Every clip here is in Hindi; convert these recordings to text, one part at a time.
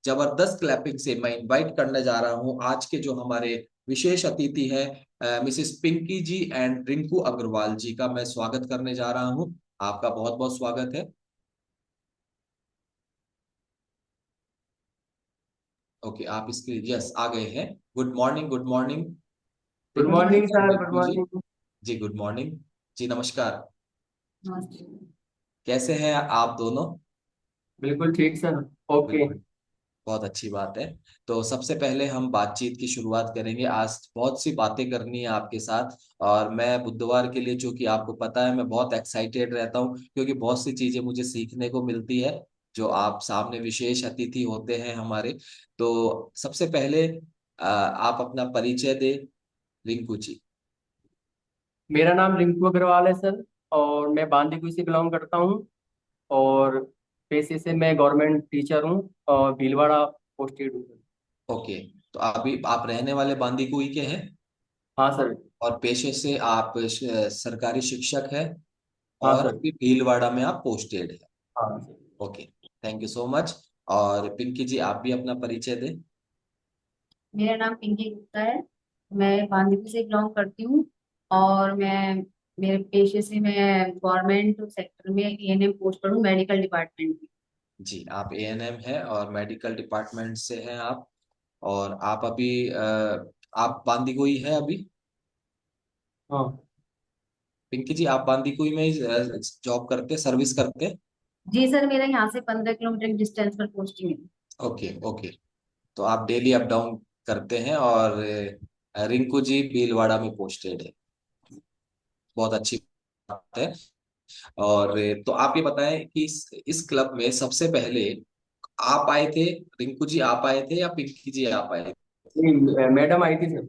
जबरदस्त क्लैपिंग से मैं इनवाइट करने जा रहा हूं आज के जो हमारे विशेष अतिथि हैं मिसेस पिंकी जी एंड रिंकू अग्रवाल जी का मैं स्वागत करने जा रहा हूं। आपका बहुत बहुत स्वागत है। ओके, आप इसके यस आ गए हैं। Good morning, good morning good Pinky ji morning and sir, good Rinku ji. Morning. जी गुड मॉर्निंग। जी नमस्कार। नमस्ते। कैसे हैं आप दोनों? बिल्कुल ठीक सर। ओके। बिल्कुल, बहुत अच्छी बात है। तो सबसे पहले हम बातचीत की शुरुआत करेंगे। आज बहुत सी बातें करनी है आपके साथ। और मैं बुधवार के लिए, जो कि आपको पता है, मैं बहुत एक्साइटेड रहता हूँ क्योंकि बहुत सी चीजें मुझे सीखने को मिलती है जो आप सामने विशेष अतिथि होते हैं हमारे। तो सबसे पहले आप अपना परिचय दे रिंकू जी। मेरा नाम रिंकू अग्रवाल है सर, और मैं बांदीकुई से बिलोंग करता हूँ। और पेशे से मैं गवर्नमेंट टीचर हूँ और भीलवाड़ा पोस्टेड हूँ। ओके, तो अभी आप रहने वाले बांदीकुई के हैं हाँ सर। और पेशे से आप सरकारी शिक्षक हैं हाँ और सर। अभी भीलवाड़ा में आप पोस्टेड है। हाँ sir. Okay, thank you so much. और पिंकी जी आप भी अपना परिचय दें। मेरा नाम पिंकी गुप्ता है। मैं बांदीपुर से बिलोंग करती हूँ। और मैं मेरे पेशे से मैं गवर्नमेंट सेक्टर में एएनएम पोस्ट पर हूँ, मेडिकल डिपार्टमेंट में। जी, आप एएनएम है और मेडिकल डिपार्टमेंट से हैं आप। और आप अभी आप बांदीकुई है अभी? हाँ पिंकी जी आप बांदीकुई में जॉब करते, सर्विस करते? जी सर, मेरा यहाँ से 15 किलोमीटर की डिस्टेंस पर पोस्टिंग है। ओके ओके, तो आप डेली अप डाउन करते हैं और रिंकू जी भीलवाड़ा में पोस्टेड है। बहुत अच्छी बात है। और तो आप ये बताएं कि इस क्लब में सबसे पहले आप आए थे, रिंकू जी आप आए थे या पिंकी जी आप आए थे? नहीं, मैडम आई थी सर।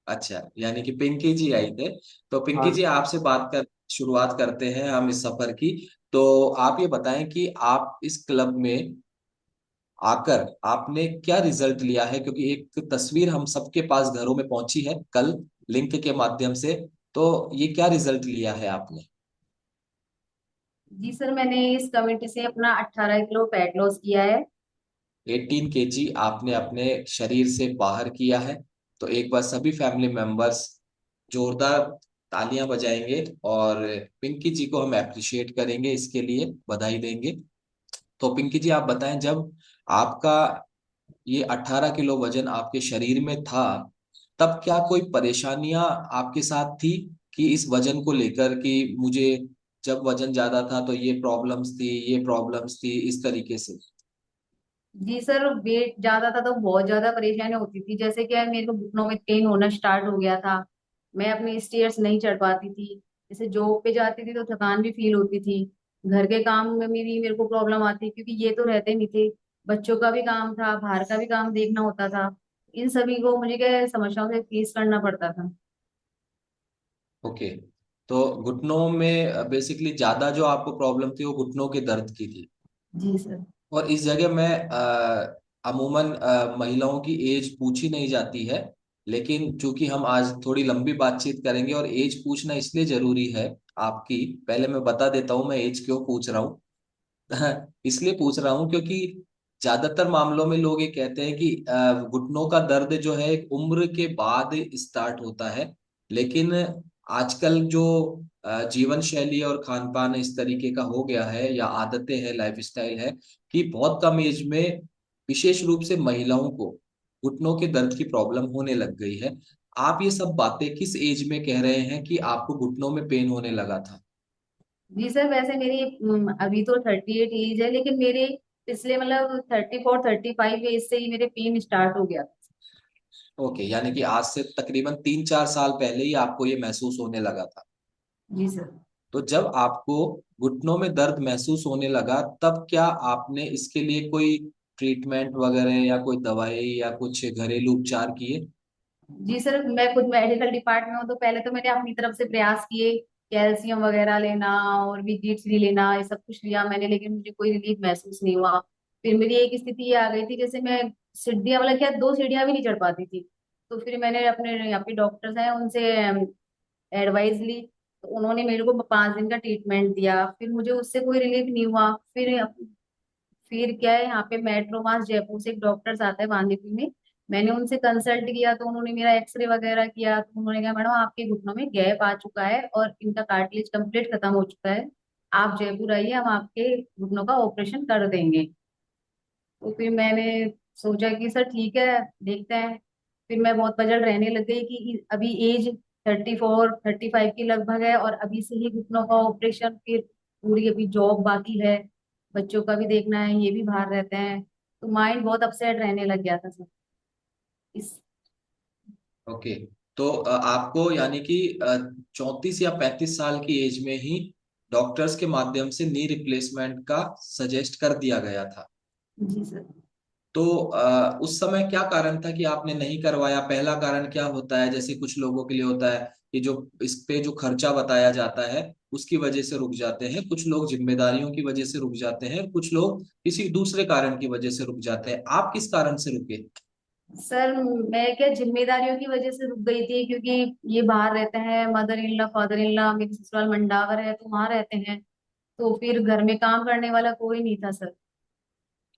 अच्छा, यानी कि पिंकी जी आई थे। तो पिंकी हाँ। जी आपसे बात कर शुरुआत करते हैं हम इस सफर की। तो आप ये बताएं कि आप इस क्लब में आकर आपने क्या रिजल्ट लिया है, क्योंकि एक तस्वीर हम सबके पास घरों में पहुंची है कल लिंक के माध्यम से। तो ये क्या रिजल्ट लिया है आपने? जी सर, मैंने इस कमेटी से अपना 18 किलो फैट लॉस किया है। 18 kg आपने अपने शरीर से बाहर किया है। तो एक बार सभी फैमिली मेंबर्स जोरदार तालियां बजाएंगे और पिंकी जी को हम अप्रिशिएट करेंगे, इसके लिए बधाई देंगे। तो पिंकी जी आप बताएं, जब आपका ये 18 किलो वजन आपके शरीर में था, तब क्या कोई परेशानियां आपके साथ थी कि इस वजन को लेकर कि मुझे जब वजन ज्यादा था तो ये प्रॉब्लम्स थी, ये प्रॉब्लम्स थी, इस तरीके से? जी सर, वेट ज्यादा था तो बहुत ज्यादा परेशानी होती थी। जैसे कि मेरे को घुटनों में पेन होना स्टार्ट हो गया था। मैं अपनी स्टेयर्स नहीं चढ़ पाती थी। जैसे जॉब पे जाती थी तो थकान भी फील होती थी। घर के काम में भी मेरे को प्रॉब्लम आती, क्योंकि ये तो रहते नहीं थे। बच्चों का भी काम था, बाहर का भी काम देखना होता था। इन सभी को मुझे क्या समस्याओं से फेस करना पड़ता था। ओके, तो घुटनों में बेसिकली ज्यादा जो आपको प्रॉब्लम थी वो घुटनों के दर्द की थी। जी सर। और इस जगह में अमूमन महिलाओं की एज पूछी नहीं जाती है, लेकिन चूंकि हम आज थोड़ी लंबी बातचीत करेंगे और एज पूछना इसलिए जरूरी है आपकी, पहले मैं बता देता हूँ मैं एज क्यों पूछ रहा हूँ। इसलिए पूछ रहा हूँ क्योंकि ज्यादातर मामलों में लोग ये कहते हैं कि घुटनों का दर्द जो है एक उम्र के बाद स्टार्ट होता है। लेकिन आजकल जो जीवन शैली और खान पान इस तरीके का हो गया है या आदतें हैं, लाइफस्टाइल है, कि बहुत कम एज में विशेष रूप से महिलाओं को घुटनों के दर्द की प्रॉब्लम होने लग गई है। आप ये सब बातें किस एज में कह रहे हैं कि आपको घुटनों में पेन होने लगा था? जी सर, वैसे मेरी अभी तो 38 एज है, लेकिन मेरे पिछले मतलब 34 35 एज से ही मेरे पेन स्टार्ट हो गया था। ओके, यानी कि आज से तकरीबन 3-4 साल पहले ही आपको ये महसूस होने लगा था। जी सर। तो जब आपको घुटनों में दर्द महसूस होने लगा, तब क्या आपने इसके लिए कोई ट्रीटमेंट वगैरह या कोई दवाई या कुछ घरेलू उपचार किए? जी सर, मैं खुद मेडिकल डिपार्टमेंट में हूँ, तो पहले तो मैंने अपनी तरफ से प्रयास किए। कैल्शियम वगैरह लेना और विजिट्स लेना, ये सब कुछ लिया मैंने, लेकिन मुझे कोई रिलीफ महसूस नहीं हुआ। फिर मेरी एक स्थिति ये आ गई थी, जैसे मैं सीढ़ियाँ वाला क्या 2 सीढ़ियाँ भी नहीं चढ़ पाती थी। तो फिर मैंने अपने यहाँ पे डॉक्टर्स हैं उनसे एडवाइस ली। तो उन्होंने मेरे को 5 दिन का ट्रीटमेंट दिया, फिर मुझे उससे कोई रिलीफ नहीं हुआ। फिर क्या है, यहाँ पे मेट्रोमास जयपुर से एक डॉक्टर्स आता है बांदीपुर में। मैंने उनसे कंसल्ट किया तो उन्होंने मेरा एक्सरे वगैरह किया, तो उन्होंने कहा मैडम आपके घुटनों में गैप आ चुका है और इनका कार्टिलेज कंप्लीट खत्म हो चुका है, आप जयपुर आइए, हम आपके घुटनों का ऑपरेशन कर देंगे। तो फिर मैंने सोचा कि सर ठीक है, देखते हैं। फिर मैं बहुत बजल रहने लग गई कि अभी एज 34 35 की लगभग है और अभी से ही घुटनों का ऑपरेशन, फिर पूरी अभी जॉब बाकी है, बच्चों का भी देखना है, ये भी बाहर रहते हैं, तो माइंड बहुत अपसेट रहने लग गया था सर इस। ओके। तो आपको यानी कि 34 या 35 साल की एज में ही डॉक्टर्स के माध्यम से नी रिप्लेसमेंट का सजेस्ट कर दिया गया था। जी सर। तो उस समय क्या कारण था कि आपने नहीं करवाया? पहला कारण क्या होता है? जैसे कुछ लोगों के लिए होता है कि जो इस पे जो खर्चा बताया जाता है उसकी वजह से रुक जाते हैं, कुछ लोग जिम्मेदारियों की वजह से रुक जाते हैं, कुछ लोग किसी दूसरे कारण की वजह से रुक जाते हैं। आप किस कारण से रुके? सर मैं क्या जिम्मेदारियों की वजह से रुक गई थी, क्योंकि ये बाहर रहते हैं, mother in law father in law, मेरी ससुराल मंडावर है तो वहां रहते हैं, तो फिर घर में काम करने वाला कोई नहीं था सर।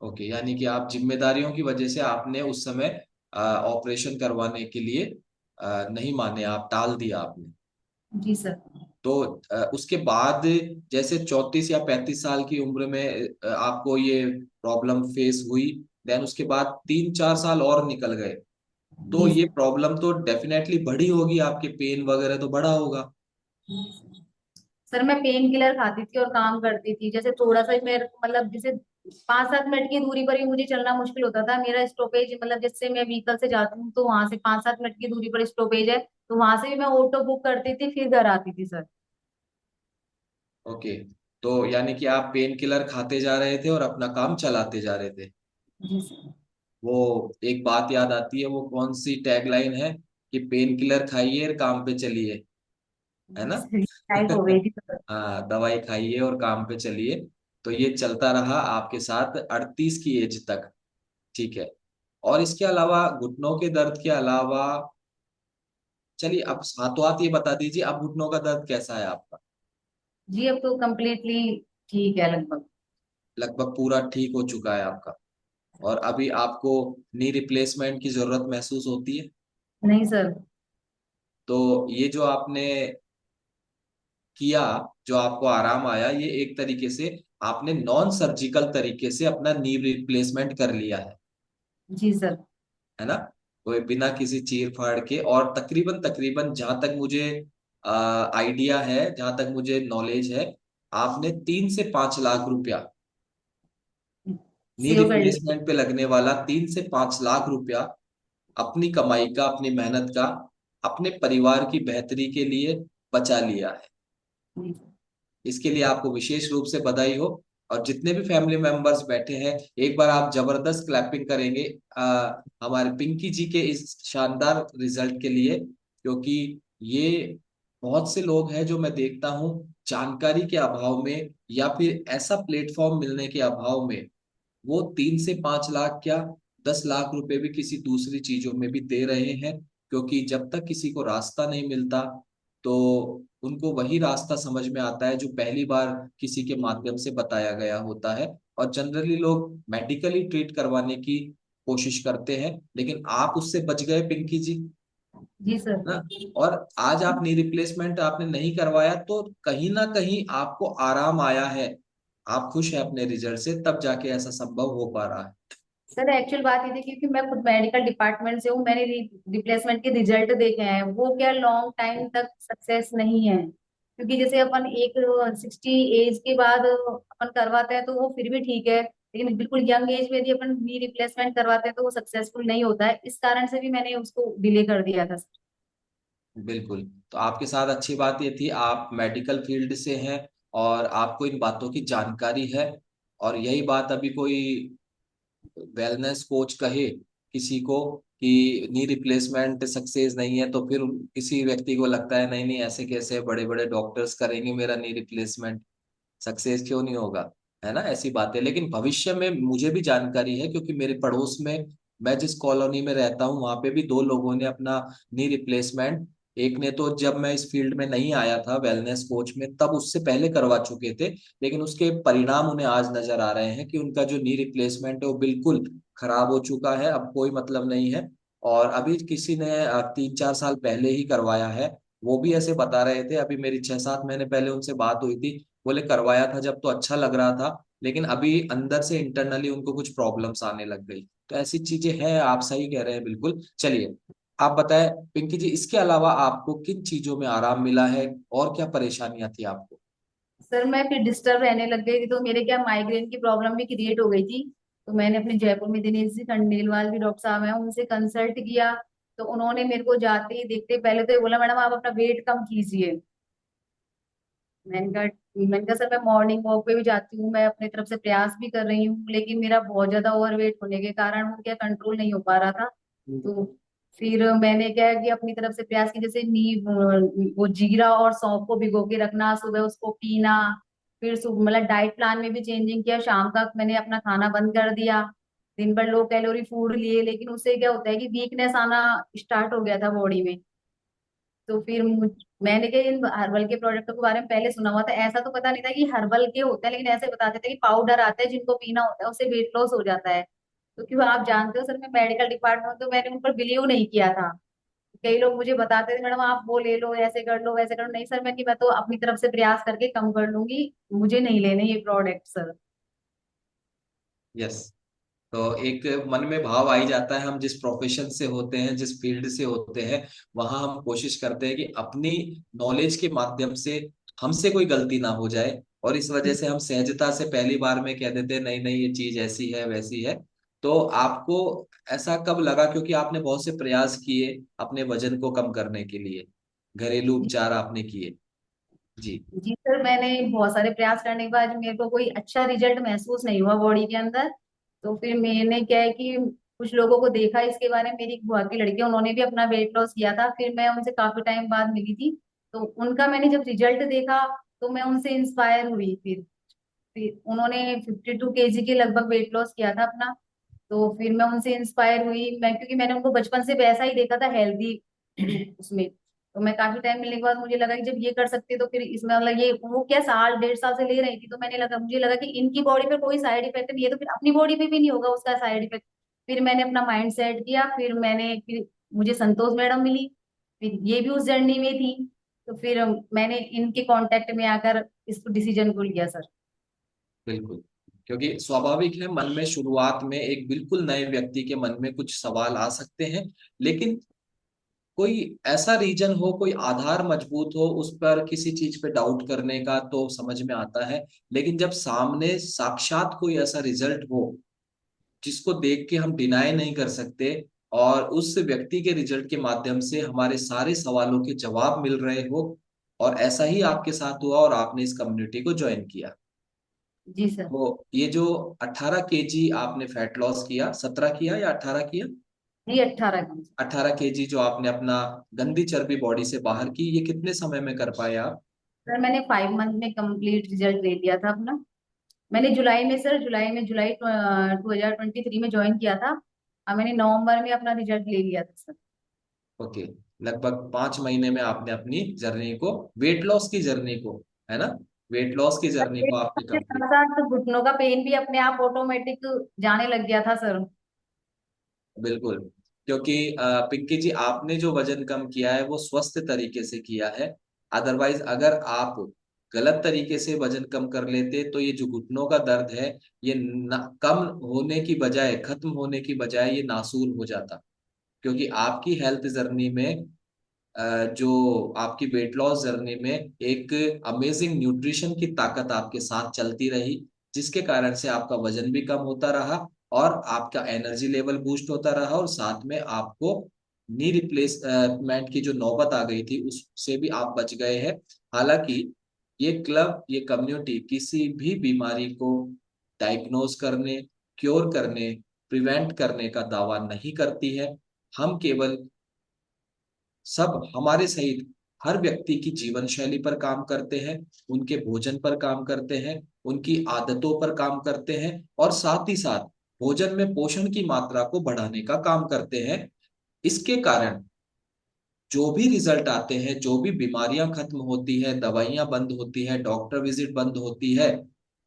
ओके, यानी कि आप जिम्मेदारियों की वजह से आपने उस समय ऑपरेशन करवाने के लिए नहीं माने, आप टाल दिया आपने। जी सर। तो उसके बाद जैसे 34 या 35 साल की उम्र में आपको ये प्रॉब्लम फेस हुई, देन उसके बाद 3 4 साल और निकल गए, तो जी ये प्रॉब्लम तो डेफिनेटली बढ़ी होगी, आपके पेन वगैरह तो बढ़ा होगा। सर। सर मैं पेन किलर खाती थी और काम करती थी, जैसे थोड़ा सा ही मेरे को मतलब जैसे 5 7 मिनट की दूरी पर ही मुझे चलना मुश्किल होता था, मेरा स्टॉपेज मतलब जैसे मैं व्हीकल से जाती हूँ तो वहां से 5 7 मिनट की दूरी पर स्टॉपेज है, तो वहां से भी मैं ऑटो बुक करती थी फिर घर आती थी सर। ओके, तो यानी कि आप पेन किलर खाते जा रहे थे और अपना काम चलाते जा रहे थे। जी सर। वो एक बात याद आती है, वो कौन सी टैगलाइन है कि पेन किलर खाइए और काम पे चलिए, है जी ना? सर, टाइप हो गई थी सर। हाँ, दवाई खाइए और काम पे चलिए। तो ये चलता रहा आपके साथ 38 की एज तक। ठीक है। और इसके अलावा घुटनों के दर्द के अलावा, चलिए अब हाथों हाथ ये बता दीजिए, अब घुटनों का दर्द कैसा है आपका? जी अब तो कम्प्लीटली ठीक है लगभग। लगभग पूरा ठीक हो चुका है आपका? और अभी आपको नी रिप्लेसमेंट की जरूरत महसूस होती है? नहीं सर। तो ये जो आपने किया, जो आपको आराम आया, ये एक तरीके से आपने नॉन सर्जिकल तरीके से अपना नी रिप्लेसमेंट कर लिया जी सर। है ना? कोई बिना किसी चीर फाड़ के, और तकरीबन तकरीबन जहां तक मुझे आइडिया है, जहां तक मुझे नॉलेज है, आपने 3 से 5 लाख रुपया नी सेव कर ली। रिप्लेसमेंट पे लगने वाला 3 से 5 लाख रुपया अपनी कमाई का, अपनी मेहनत का, अपने परिवार की बेहतरी के लिए बचा लिया है। जी सर। इसके लिए आपको विशेष रूप से बधाई हो। और जितने भी फैमिली मेंबर्स बैठे हैं, एक बार आप जबरदस्त क्लैपिंग करेंगे हमारे पिंकी जी के इस शानदार रिजल्ट के लिए, क्योंकि ये बहुत से लोग हैं जो मैं देखता हूँ जानकारी के अभाव में या फिर ऐसा प्लेटफॉर्म मिलने के अभाव में, वो 3 से 5 लाख क्या, 10 लाख रुपए भी किसी दूसरी चीजों में भी दे रहे हैं, क्योंकि जब तक किसी को रास्ता नहीं मिलता तो उनको वही रास्ता समझ में आता है जो पहली बार किसी के माध्यम से बताया गया होता है। और जनरली लोग मेडिकली ट्रीट करवाने की कोशिश करते हैं, लेकिन आप उससे बच गए पिंकी जी, जी सर। ना? और आज आप नी रिप्लेसमेंट आपने नहीं करवाया तो कहीं ना कहीं आपको आराम आया है, आप खुश हैं अपने रिजल्ट से, तब जाके ऐसा संभव हो पा रहा है। सर एक्चुअल बात ये थी क्योंकि मैं खुद मेडिकल डिपार्टमेंट से हूँ, मैंने रिप्लेसमेंट के रिजल्ट देखे हैं, वो क्या लॉन्ग टाइम तक सक्सेस नहीं है, क्योंकि जैसे अपन एक 60 एज के बाद अपन करवाते हैं तो वो फिर भी ठीक है, लेकिन बिल्कुल यंग एज में यदि अपन नी रिप्लेसमेंट करवाते हैं तो वो सक्सेसफुल नहीं होता है, इस कारण से भी मैंने उसको डिले कर दिया था सर। बिल्कुल। तो आपके साथ अच्छी बात ये थी, आप मेडिकल फील्ड से हैं और आपको इन बातों की जानकारी है। और यही बात अभी कोई वेलनेस कोच कहे किसी को कि नी रिप्लेसमेंट सक्सेस नहीं है, तो फिर किसी व्यक्ति को लगता है नहीं नहीं, ऐसे कैसे बड़े बड़े डॉक्टर्स करेंगे मेरा नी रिप्लेसमेंट, सक्सेस क्यों नहीं होगा, है ना? ऐसी बातें, लेकिन भविष्य में मुझे भी जानकारी है, क्योंकि मेरे पड़ोस में, मैं जिस कॉलोनी में रहता हूँ वहां पे भी 2 लोगों ने अपना नी रिप्लेसमेंट एक ने तो जब मैं इस फील्ड में नहीं आया था वेलनेस कोच में, तब उससे पहले करवा चुके थे, लेकिन उसके परिणाम उन्हें आज नजर आ रहे हैं कि उनका जो नी रिप्लेसमेंट है वो बिल्कुल खराब हो चुका है, अब कोई मतलब नहीं है। और अभी किसी ने 3-4 साल पहले ही करवाया है, वो भी ऐसे बता रहे थे, अभी मेरी 6-7 महीने पहले उनसे बात हुई थी, बोले करवाया था जब तो अच्छा लग रहा था, लेकिन अभी अंदर से इंटरनली उनको कुछ प्रॉब्लम्स आने लग गई। तो ऐसी चीजें हैं, आप सही कह रहे हैं बिल्कुल। चलिए, आप बताएं पिंकी जी, इसके अलावा आपको किन चीजों में आराम मिला है और क्या परेशानियां थी आपको? सर मैं फिर डिस्टर्ब रहने लग गई थी, तो मेरे क्या माइग्रेन की प्रॉब्लम भी क्रिएट हो गई थी। तो मैंने अपने जयपुर में दिनेश जी खंडेलवाल भी डॉक्टर साहब हैं, उनसे कंसल्ट किया। तो उन्होंने मेरे को जाते ही देखते पहले तो ये बोला, मैडम आप अपना वेट कम कीजिए। मैंने कहा सर मैं मॉर्निंग वॉक पे भी जाती हूँ, मैं अपनी तरफ से प्रयास भी कर रही हूँ, लेकिन मेरा बहुत ज्यादा ओवरवेट होने के कारण वो क्या कंट्रोल नहीं हो पा रहा था। तो फिर मैंने क्या है कि अपनी तरफ से प्रयास की, जैसे वो जीरा और सौंफ को भिगो के रखना, सुबह उसको पीना। फिर सुबह मतलब डाइट प्लान में भी चेंजिंग किया, शाम तक मैंने अपना खाना बंद कर दिया। दिन भर लो कैलोरी फूड लिए, लेकिन उससे क्या होता है कि वीकनेस आना स्टार्ट हो गया था बॉडी में। तो फिर मैंने क्या इन हर्बल के प्रोडक्ट के बारे में पहले सुना हुआ था, ऐसा तो पता नहीं था कि हर्बल के होते हैं, लेकिन ऐसे बताते थे कि पाउडर आता है जिनको पीना होता है उससे वेट लॉस हो जाता है। तो क्यों आप जानते हो सर, मैं मेडिकल डिपार्टमेंट, तो मैंने उन पर बिलीव नहीं किया था। कई लोग मुझे बताते थे मैडम आप वो ले लो, ऐसे कर लो वैसे कर लो, नहीं सर मैं तो अपनी तरफ से प्रयास करके कम कर लूंगी, मुझे नहीं लेने ये प्रोडक्ट सर। यस। तो एक मन में भाव आ ही जाता है, हम जिस प्रोफेशन से होते हैं, जिस फील्ड से होते हैं, वहां हम कोशिश करते हैं कि अपनी नॉलेज के माध्यम से हमसे कोई गलती ना हो जाए, और इस वजह से हम सहजता से पहली बार में कह देते हैं नहीं नहीं ये चीज ऐसी है वैसी है। तो आपको ऐसा कब लगा, क्योंकि आपने बहुत से प्रयास किए अपने वजन को कम करने के लिए, घरेलू उपचार आपने किए। जी। जी सर, मैंने बहुत सारे प्रयास करने के बाद मेरे को कोई अच्छा रिजल्ट महसूस नहीं हुआ बॉडी के अंदर। तो फिर मैंने क्या है कि कुछ लोगों को देखा इसके बारे में, मेरी एक बुआ की लड़की है, उन्होंने भी अपना वेट लॉस किया था, फिर मैं उनसे काफी टाइम बाद मिली थी। तो उनका मैंने जब रिजल्ट देखा तो मैं उनसे इंस्पायर हुई। फिर उन्होंने 52 kg के लगभग वेट लॉस किया था अपना। तो फिर मैं उनसे इंस्पायर हुई, मैं क्योंकि मैंने उनको बचपन से वैसा ही देखा था, हेल्दी उसमें। तो मैं काफी टाइम मिलने के बाद मुझे लगा कि जब ये कर सकते तो फिर इसमें मतलब ये वो क्या साल 1.5 साल से ले रही थी, तो मुझे लगा कि इनकी बॉडी पे कोई साइड इफेक्ट नहीं है, तो फिर अपनी बॉडी पे भी नहीं होगा उसका साइड इफेक्ट। फिर मैंने अपना माइंड सेट किया, फिर मुझे संतोष मैडम मिली, फिर ये भी उस जर्नी में थी। तो फिर मैंने इनके कांटेक्ट में आकर इस डिसीजन को लिया सर। बिल्कुल, क्योंकि स्वाभाविक है, मन में शुरुआत में एक बिल्कुल नए व्यक्ति के मन में कुछ सवाल आ सकते हैं, लेकिन कोई ऐसा रीजन हो, कोई आधार मजबूत हो, उस पर किसी चीज पे डाउट करने का तो समझ में आता है। लेकिन जब सामने साक्षात कोई ऐसा रिजल्ट हो जिसको देख के हम डिनाई नहीं कर सकते, और उस व्यक्ति के रिजल्ट के माध्यम से हमारे सारे सवालों के जवाब मिल रहे हो, और ऐसा ही आपके साथ हुआ और आपने इस कम्युनिटी को ज्वाइन किया। जी सर। तो ये जो 18 kg आपने फैट लॉस किया, 17 किया या 18 किया? जी 18 की। 18 kg जो आपने अपना गंदी चर्बी बॉडी से बाहर की, ये कितने समय में कर पाए आप? सर मैंने 5 मंथ में कंप्लीट रिजल्ट ले लिया था अपना। मैंने जुलाई 2023 में ज्वाइन किया था, और मैंने नवंबर में अपना रिजल्ट ले लिया था सर। ओके। लगभग 5 महीने में आपने अपनी जर्नी को, वेट लॉस की जर्नी को, है ना, वेट लॉस की जर्नी को आपने के साथ कंप्लीट। साथ घुटनों का पेन भी अपने आप ऑटोमेटिक जाने लग गया था सर। बिल्कुल, क्योंकि पिंकी जी, आपने जो वजन कम किया है वो स्वस्थ तरीके से किया है। अदरवाइज अगर आप गलत तरीके से वजन कम कर लेते तो ये जो घुटनों का दर्द है, ये कम होने की बजाय, खत्म होने की बजाय ये नासूर हो जाता। क्योंकि आपकी हेल्थ जर्नी में, जो आपकी वेट लॉस जर्नी में, एक अमेजिंग न्यूट्रिशन की ताकत आपके साथ चलती रही, जिसके कारण से आपका वजन भी कम होता रहा, और आपका एनर्जी लेवल बूस्ट होता रहा, और साथ में आपको नी रिप्लेसमेंट की जो नौबत आ गई थी उससे भी आप बच गए हैं। हालांकि ये क्लब, ये कम्युनिटी किसी भी बीमारी को डायग्नोज करने, क्योर करने, प्रिवेंट करने का दावा नहीं करती है। हम केवल, सब हमारे सहित हर व्यक्ति की जीवन शैली पर काम करते हैं, उनके भोजन पर काम करते हैं, उनकी आदतों पर काम करते हैं, और साथ ही साथ भोजन में पोषण की मात्रा को बढ़ाने का काम करते हैं। इसके कारण जो भी रिजल्ट आते हैं, जो भी बीमारियां खत्म होती है, दवाइयां बंद होती है, डॉक्टर विजिट बंद होती है,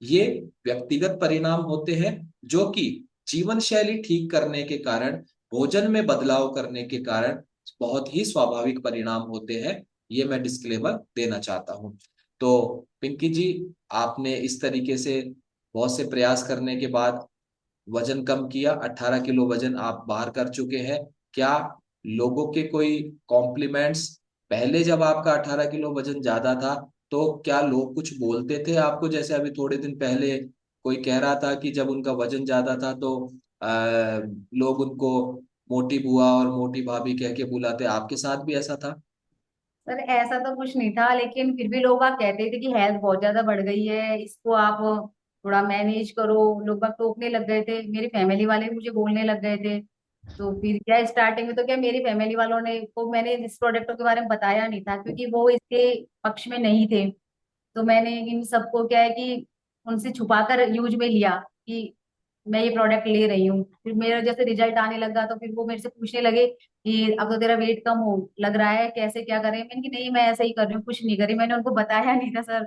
ये व्यक्तिगत परिणाम होते हैं, जो कि जीवन शैली ठीक करने के कारण, भोजन में बदलाव करने के कारण बहुत ही स्वाभाविक परिणाम होते हैं। ये मैं डिस्क्लेमर देना चाहता हूँ। तो पिंकी जी, आपने इस तरीके से बहुत से प्रयास करने के बाद वजन कम किया, 18 किलो वजन आप बाहर कर चुके हैं। क्या लोगों के कोई कॉम्प्लीमेंट्स, पहले जब आपका 18 किलो वजन ज्यादा था तो क्या लोग कुछ बोलते थे आपको? जैसे अभी थोड़े दिन पहले कोई कह रहा था कि जब उनका वजन ज्यादा था तो लोग उनको मोटी बुआ और मोटी भाभी कह के बुलाते, आपके साथ भी ऐसा था? सर ऐसा तो कुछ नहीं था, लेकिन फिर भी लोग बाग कहते थे कि हेल्थ बहुत ज्यादा बढ़ गई है, इसको आप थोड़ा मैनेज करो। लोग बाग टोकने लग गए थे, मेरी फैमिली वाले भी मुझे बोलने लग गए थे। तो फिर क्या, स्टार्टिंग में तो क्या मेरी फैमिली वालों ने को मैंने इस प्रोडक्ट के बारे में बताया नहीं था, क्योंकि वो इसके पक्ष में नहीं थे। तो मैंने इन सबको क्या है कि उनसे छुपा कर यूज में लिया कि मैं ये प्रोडक्ट ले रही हूँ। फिर मेरा जैसे रिजल्ट आने लगा तो फिर वो मेरे से पूछने लगे कि अब तो तेरा वेट कम हो लग रहा है, कैसे क्या करें। मैंने कि नहीं, मैं ऐसा ही कर रही हूँ, कुछ नहीं करी। मैंने उनको बताया नहीं था सर,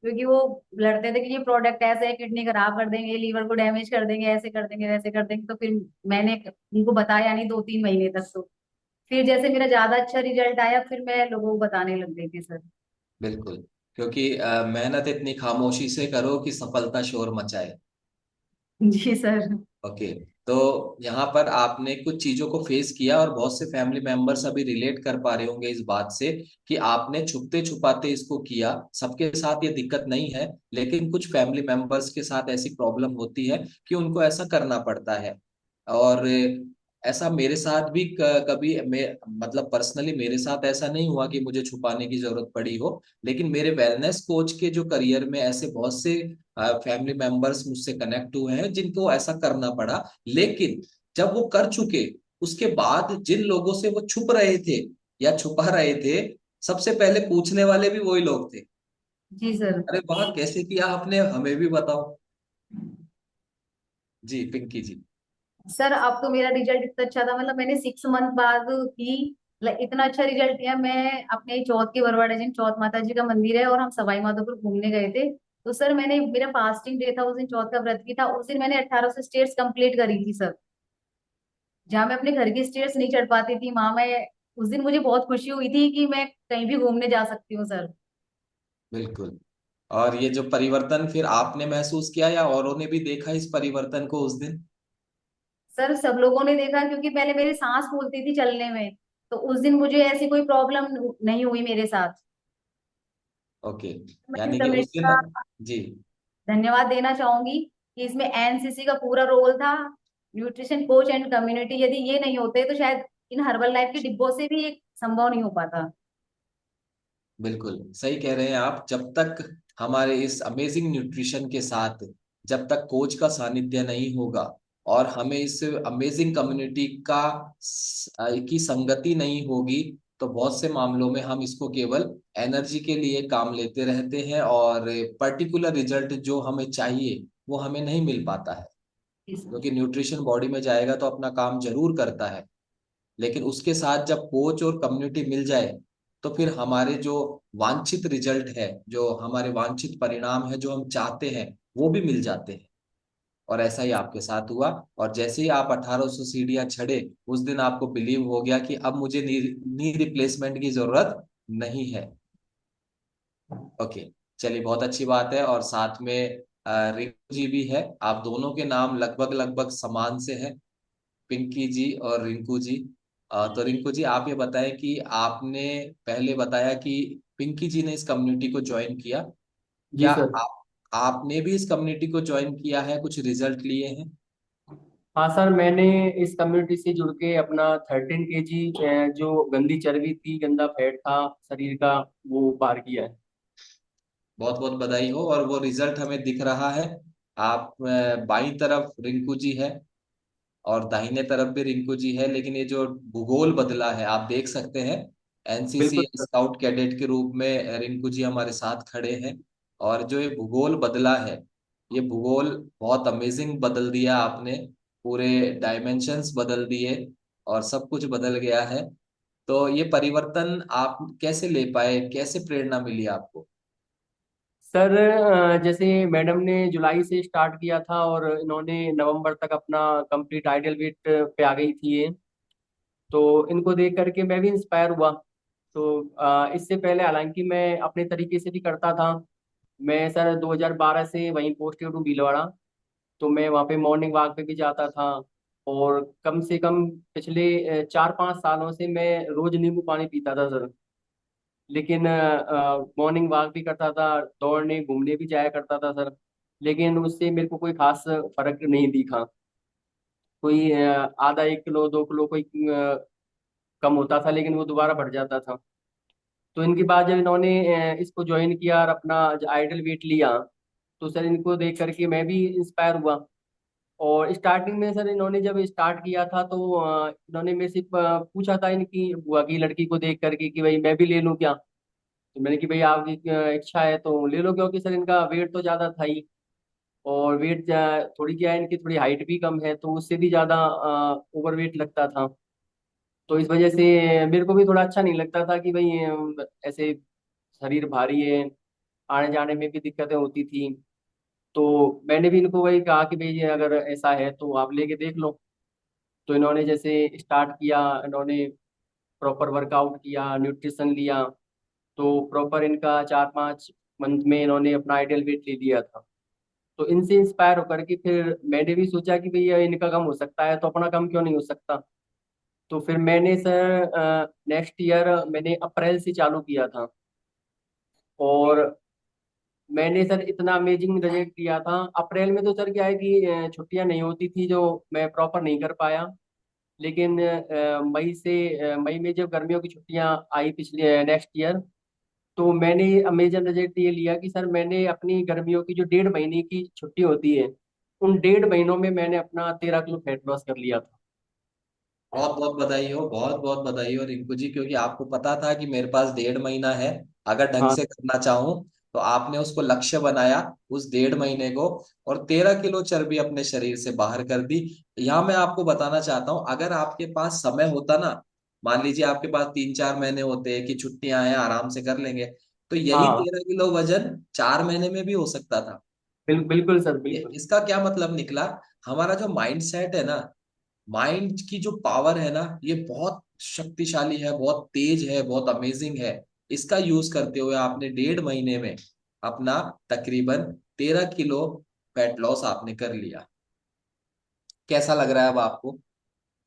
क्योंकि वो लड़ते थे कि ये प्रोडक्ट ऐसे है, किडनी खराब कर देंगे, लीवर को डैमेज कर देंगे, ऐसे कर देंगे वैसे कर देंगे। तो फिर मैंने उनको बताया नहीं 2-3 महीने तक। तो फिर जैसे मेरा ज्यादा अच्छा रिजल्ट आया, फिर मैं लोगों को बताने लग गई थी सर। बिल्कुल, क्योंकि मेहनत इतनी खामोशी से करो कि सफलता शोर मचाए। जी सर। ओके। तो यहाँ पर आपने कुछ चीजों को फेस किया और बहुत से फैमिली मेंबर्स अभी रिलेट कर पा रहे होंगे इस बात से कि आपने छुपते छुपाते इसको किया। सबके साथ ये दिक्कत नहीं है, लेकिन कुछ फैमिली मेंबर्स के साथ ऐसी प्रॉब्लम होती है कि उनको ऐसा करना पड़ता है। और ऐसा मेरे साथ भी कभी मतलब पर्सनली मेरे साथ ऐसा नहीं हुआ कि मुझे छुपाने की जरूरत पड़ी हो। लेकिन मेरे वेलनेस कोच के जो करियर में ऐसे बहुत से फैमिली मेंबर्स मुझसे कनेक्ट हुए हैं जिनको ऐसा करना पड़ा। लेकिन जब वो कर चुके, उसके बाद जिन लोगों से वो छुप रहे थे या छुपा रहे थे, सबसे पहले पूछने वाले भी वही लोग थे। जी सर। अरे वाह, कैसे किया आपने, हमें भी बताओ। जी पिंकी जी। सर अब तो मेरा रिजल्ट इतना अच्छा था, मतलब मैंने 6 मंथ बाद ही मतलब इतना अच्छा रिजल्ट दिया। मैं अपने चौथ के बरवाड़ा जिन चौथ माता जी का मंदिर है, और हम सवाई माधोपुर घूमने गए थे। तो सर मैंने, मेरा फास्टिंग डे था उस दिन, चौथ का व्रत भी था उस दिन। मैंने 1800 स्टेयर्स कंप्लीट करी थी सर। जहाँ मैं अपने घर की स्टेयर्स नहीं चढ़ पाती थी, वहां मैं उस दिन मुझे बहुत खुशी हुई थी कि मैं कहीं भी घूमने जा सकती हूँ सर। बिल्कुल। और ये जो परिवर्तन फिर आपने महसूस किया या औरों ने भी देखा इस परिवर्तन को उस दिन? सर सब लोगों ने देखा, क्योंकि पहले मेरी सांस फूलती थी चलने में, तो उस दिन मुझे ऐसी कोई प्रॉब्लम नहीं हुई मेरे साथ। ओके। मैं इस यानी कि कमेटी उस दिन। का जी। धन्यवाद देना चाहूंगी कि इसमें एनसीसी का पूरा रोल था, न्यूट्रिशन कोच एंड कम्युनिटी। यदि ये नहीं होते तो शायद इन हर्बल लाइफ के डिब्बों से भी एक संभव नहीं हो पाता। बिल्कुल सही कह रहे हैं आप। जब तक हमारे इस अमेजिंग न्यूट्रिशन के साथ, जब तक कोच का सानिध्य नहीं होगा और हमें इस अमेजिंग कम्युनिटी की संगति नहीं होगी, तो बहुत से मामलों में हम इसको केवल एनर्जी के लिए काम लेते रहते हैं और पर्टिकुलर रिजल्ट जो हमें चाहिए वो हमें नहीं मिल पाता है। जी सर। क्योंकि न्यूट्रिशन बॉडी में जाएगा तो अपना काम जरूर करता है, लेकिन उसके साथ जब कोच और कम्युनिटी मिल जाए तो फिर हमारे जो वांछित रिजल्ट है, जो हमारे वांछित परिणाम है, जो हम चाहते हैं, वो भी मिल जाते हैं। और ऐसा ही आपके साथ हुआ। और जैसे ही आप 1800 सीढ़ियां चढ़े, उस दिन आपको बिलीव हो गया कि अब मुझे नी रिप्लेसमेंट की जरूरत नहीं है। ओके। चलिए, बहुत अच्छी बात है। और साथ में रिंकू जी भी है। आप दोनों के नाम लगभग लगभग समान से हैं, पिंकी जी और रिंकू जी। तो रिंकू जी, आप ये बताएं कि आपने पहले बताया कि पिंकी जी ने इस कम्युनिटी को ज्वाइन किया। जी क्या सर। आपने भी इस कम्युनिटी को ज्वाइन किया है, कुछ रिजल्ट लिए हैं? हाँ सर, मैंने इस कम्युनिटी से जुड़ के अपना 13 kg जो गंदी चर्बी थी, गंदा फैट था शरीर का, वो पार किया है। बहुत बहुत बधाई हो। और वो रिजल्ट हमें दिख रहा है। आप बाईं तरफ रिंकू जी है और दाहिने तरफ भी रिंकू जी है, लेकिन ये जो भूगोल बदला है आप देख सकते हैं। एनसीसी बिल्कुल सर। स्काउट कैडेट के रूप में रिंकू जी हमारे साथ खड़े हैं। और जो ये भूगोल बदला है, ये भूगोल बहुत अमेजिंग बदल दिया आपने। पूरे डायमेंशंस बदल दिए और सब कुछ बदल गया है। तो ये परिवर्तन आप कैसे ले पाए, कैसे प्रेरणा मिली आपको? सर जैसे मैडम ने जुलाई से स्टार्ट किया था और इन्होंने नवंबर तक अपना कंप्लीट आइडियल वेट पे आ गई थी ये। तो इनको देख करके मैं भी इंस्पायर हुआ। तो इससे पहले हालांकि मैं अपने तरीके से भी करता था। मैं सर 2012 से वहीं पोस्टेड हूँ भीलवाड़ा। तो मैं वहाँ पे मॉर्निंग वॉक पे भी जाता था। और कम से कम पिछले 4-5 सालों से मैं रोज नींबू पानी पीता था सर। लेकिन मॉर्निंग वॉक भी करता था, दौड़ने घूमने भी जाया करता था सर। लेकिन उससे मेरे को कोई खास फर्क नहीं दिखा। कोई आधा 1 किलो 2 किलो कोई कम होता था, लेकिन वो दोबारा बढ़ जाता था। तो इनके बाद जब इन्होंने इसको ज्वाइन किया और अपना आइडल वेट लिया, तो सर इनको देख करके मैं भी इंस्पायर हुआ। और स्टार्टिंग में सर इन्होंने जब स्टार्ट किया था तो इन्होंने मेरे से पूछा था इनकी बुआ की लड़की को देख करके कि भाई मैं भी ले लूं क्या। तो मैंने कि भाई आपकी इच्छा है तो ले लो, क्योंकि सर इनका वेट तो ज़्यादा था ही। और वेट थोड़ी क्या है, इनकी थोड़ी हाइट भी कम है, तो उससे भी ज़्यादा ओवर वेट लगता था। तो इस वजह से मेरे को भी थोड़ा अच्छा नहीं लगता था कि भाई ऐसे शरीर भारी है, आने जाने में भी दिक्कतें होती थी। तो मैंने भी इनको वही कहा कि भाई ये अगर ऐसा है तो आप लेके देख लो। तो इन्होंने जैसे स्टार्ट किया, इन्होंने प्रॉपर वर्कआउट किया, न्यूट्रिशन लिया। तो प्रॉपर इनका 4-5 मंथ में इन्होंने अपना आइडियल वेट ले लिया था। तो इनसे इंस्पायर होकर के फिर मैंने भी सोचा कि भैया इनका कम हो सकता है तो अपना कम क्यों नहीं हो सकता। तो फिर मैंने सर नेक्स्ट ईयर मैंने अप्रैल से चालू किया था। और मैंने सर इतना अमेजिंग रिजल्ट दिया था। अप्रैल में तो सर क्या है कि छुट्टियां नहीं होती थी जो मैं प्रॉपर नहीं कर पाया। लेकिन मई में जब गर्मियों की छुट्टियां आई पिछले नेक्स्ट ईयर, तो मैंने अमेजन रिजल्ट ये लिया कि सर मैंने अपनी गर्मियों की जो 1.5 महीने की छुट्टी होती है, उन 1.5 महीनों में मैंने अपना 13 किलो फैट लॉस कर लिया था। बहुत बहुत बधाई हो, बहुत बहुत बधाई हो रिंकू जी, क्योंकि आपको पता था कि मेरे पास 1.5 महीना है। अगर ढंग हाँ से करना चाहूं तो आपने उसको लक्ष्य बनाया, उस 1.5 महीने को, और 13 किलो चर्बी अपने शरीर से बाहर कर दी। यहाँ मैं आपको बताना चाहता हूँ, अगर आपके पास समय होता ना, मान लीजिए आपके पास 3-4 महीने होते कि छुट्टियां हैं आराम से कर लेंगे, तो यही हाँ 13 किलो वजन 4 महीने में भी हो सकता था। बिल्कुल सर ये बिल्कुल। इसका क्या मतलब निकला? हमारा जो माइंड सेट है ना, माइंड की जो पावर है ना, ये बहुत शक्तिशाली है, बहुत तेज है, बहुत अमेजिंग है। इसका यूज करते हुए आपने 1.5 महीने में अपना तकरीबन 13 किलो फैट लॉस आपने कर लिया। कैसा लग रहा है अब आपको?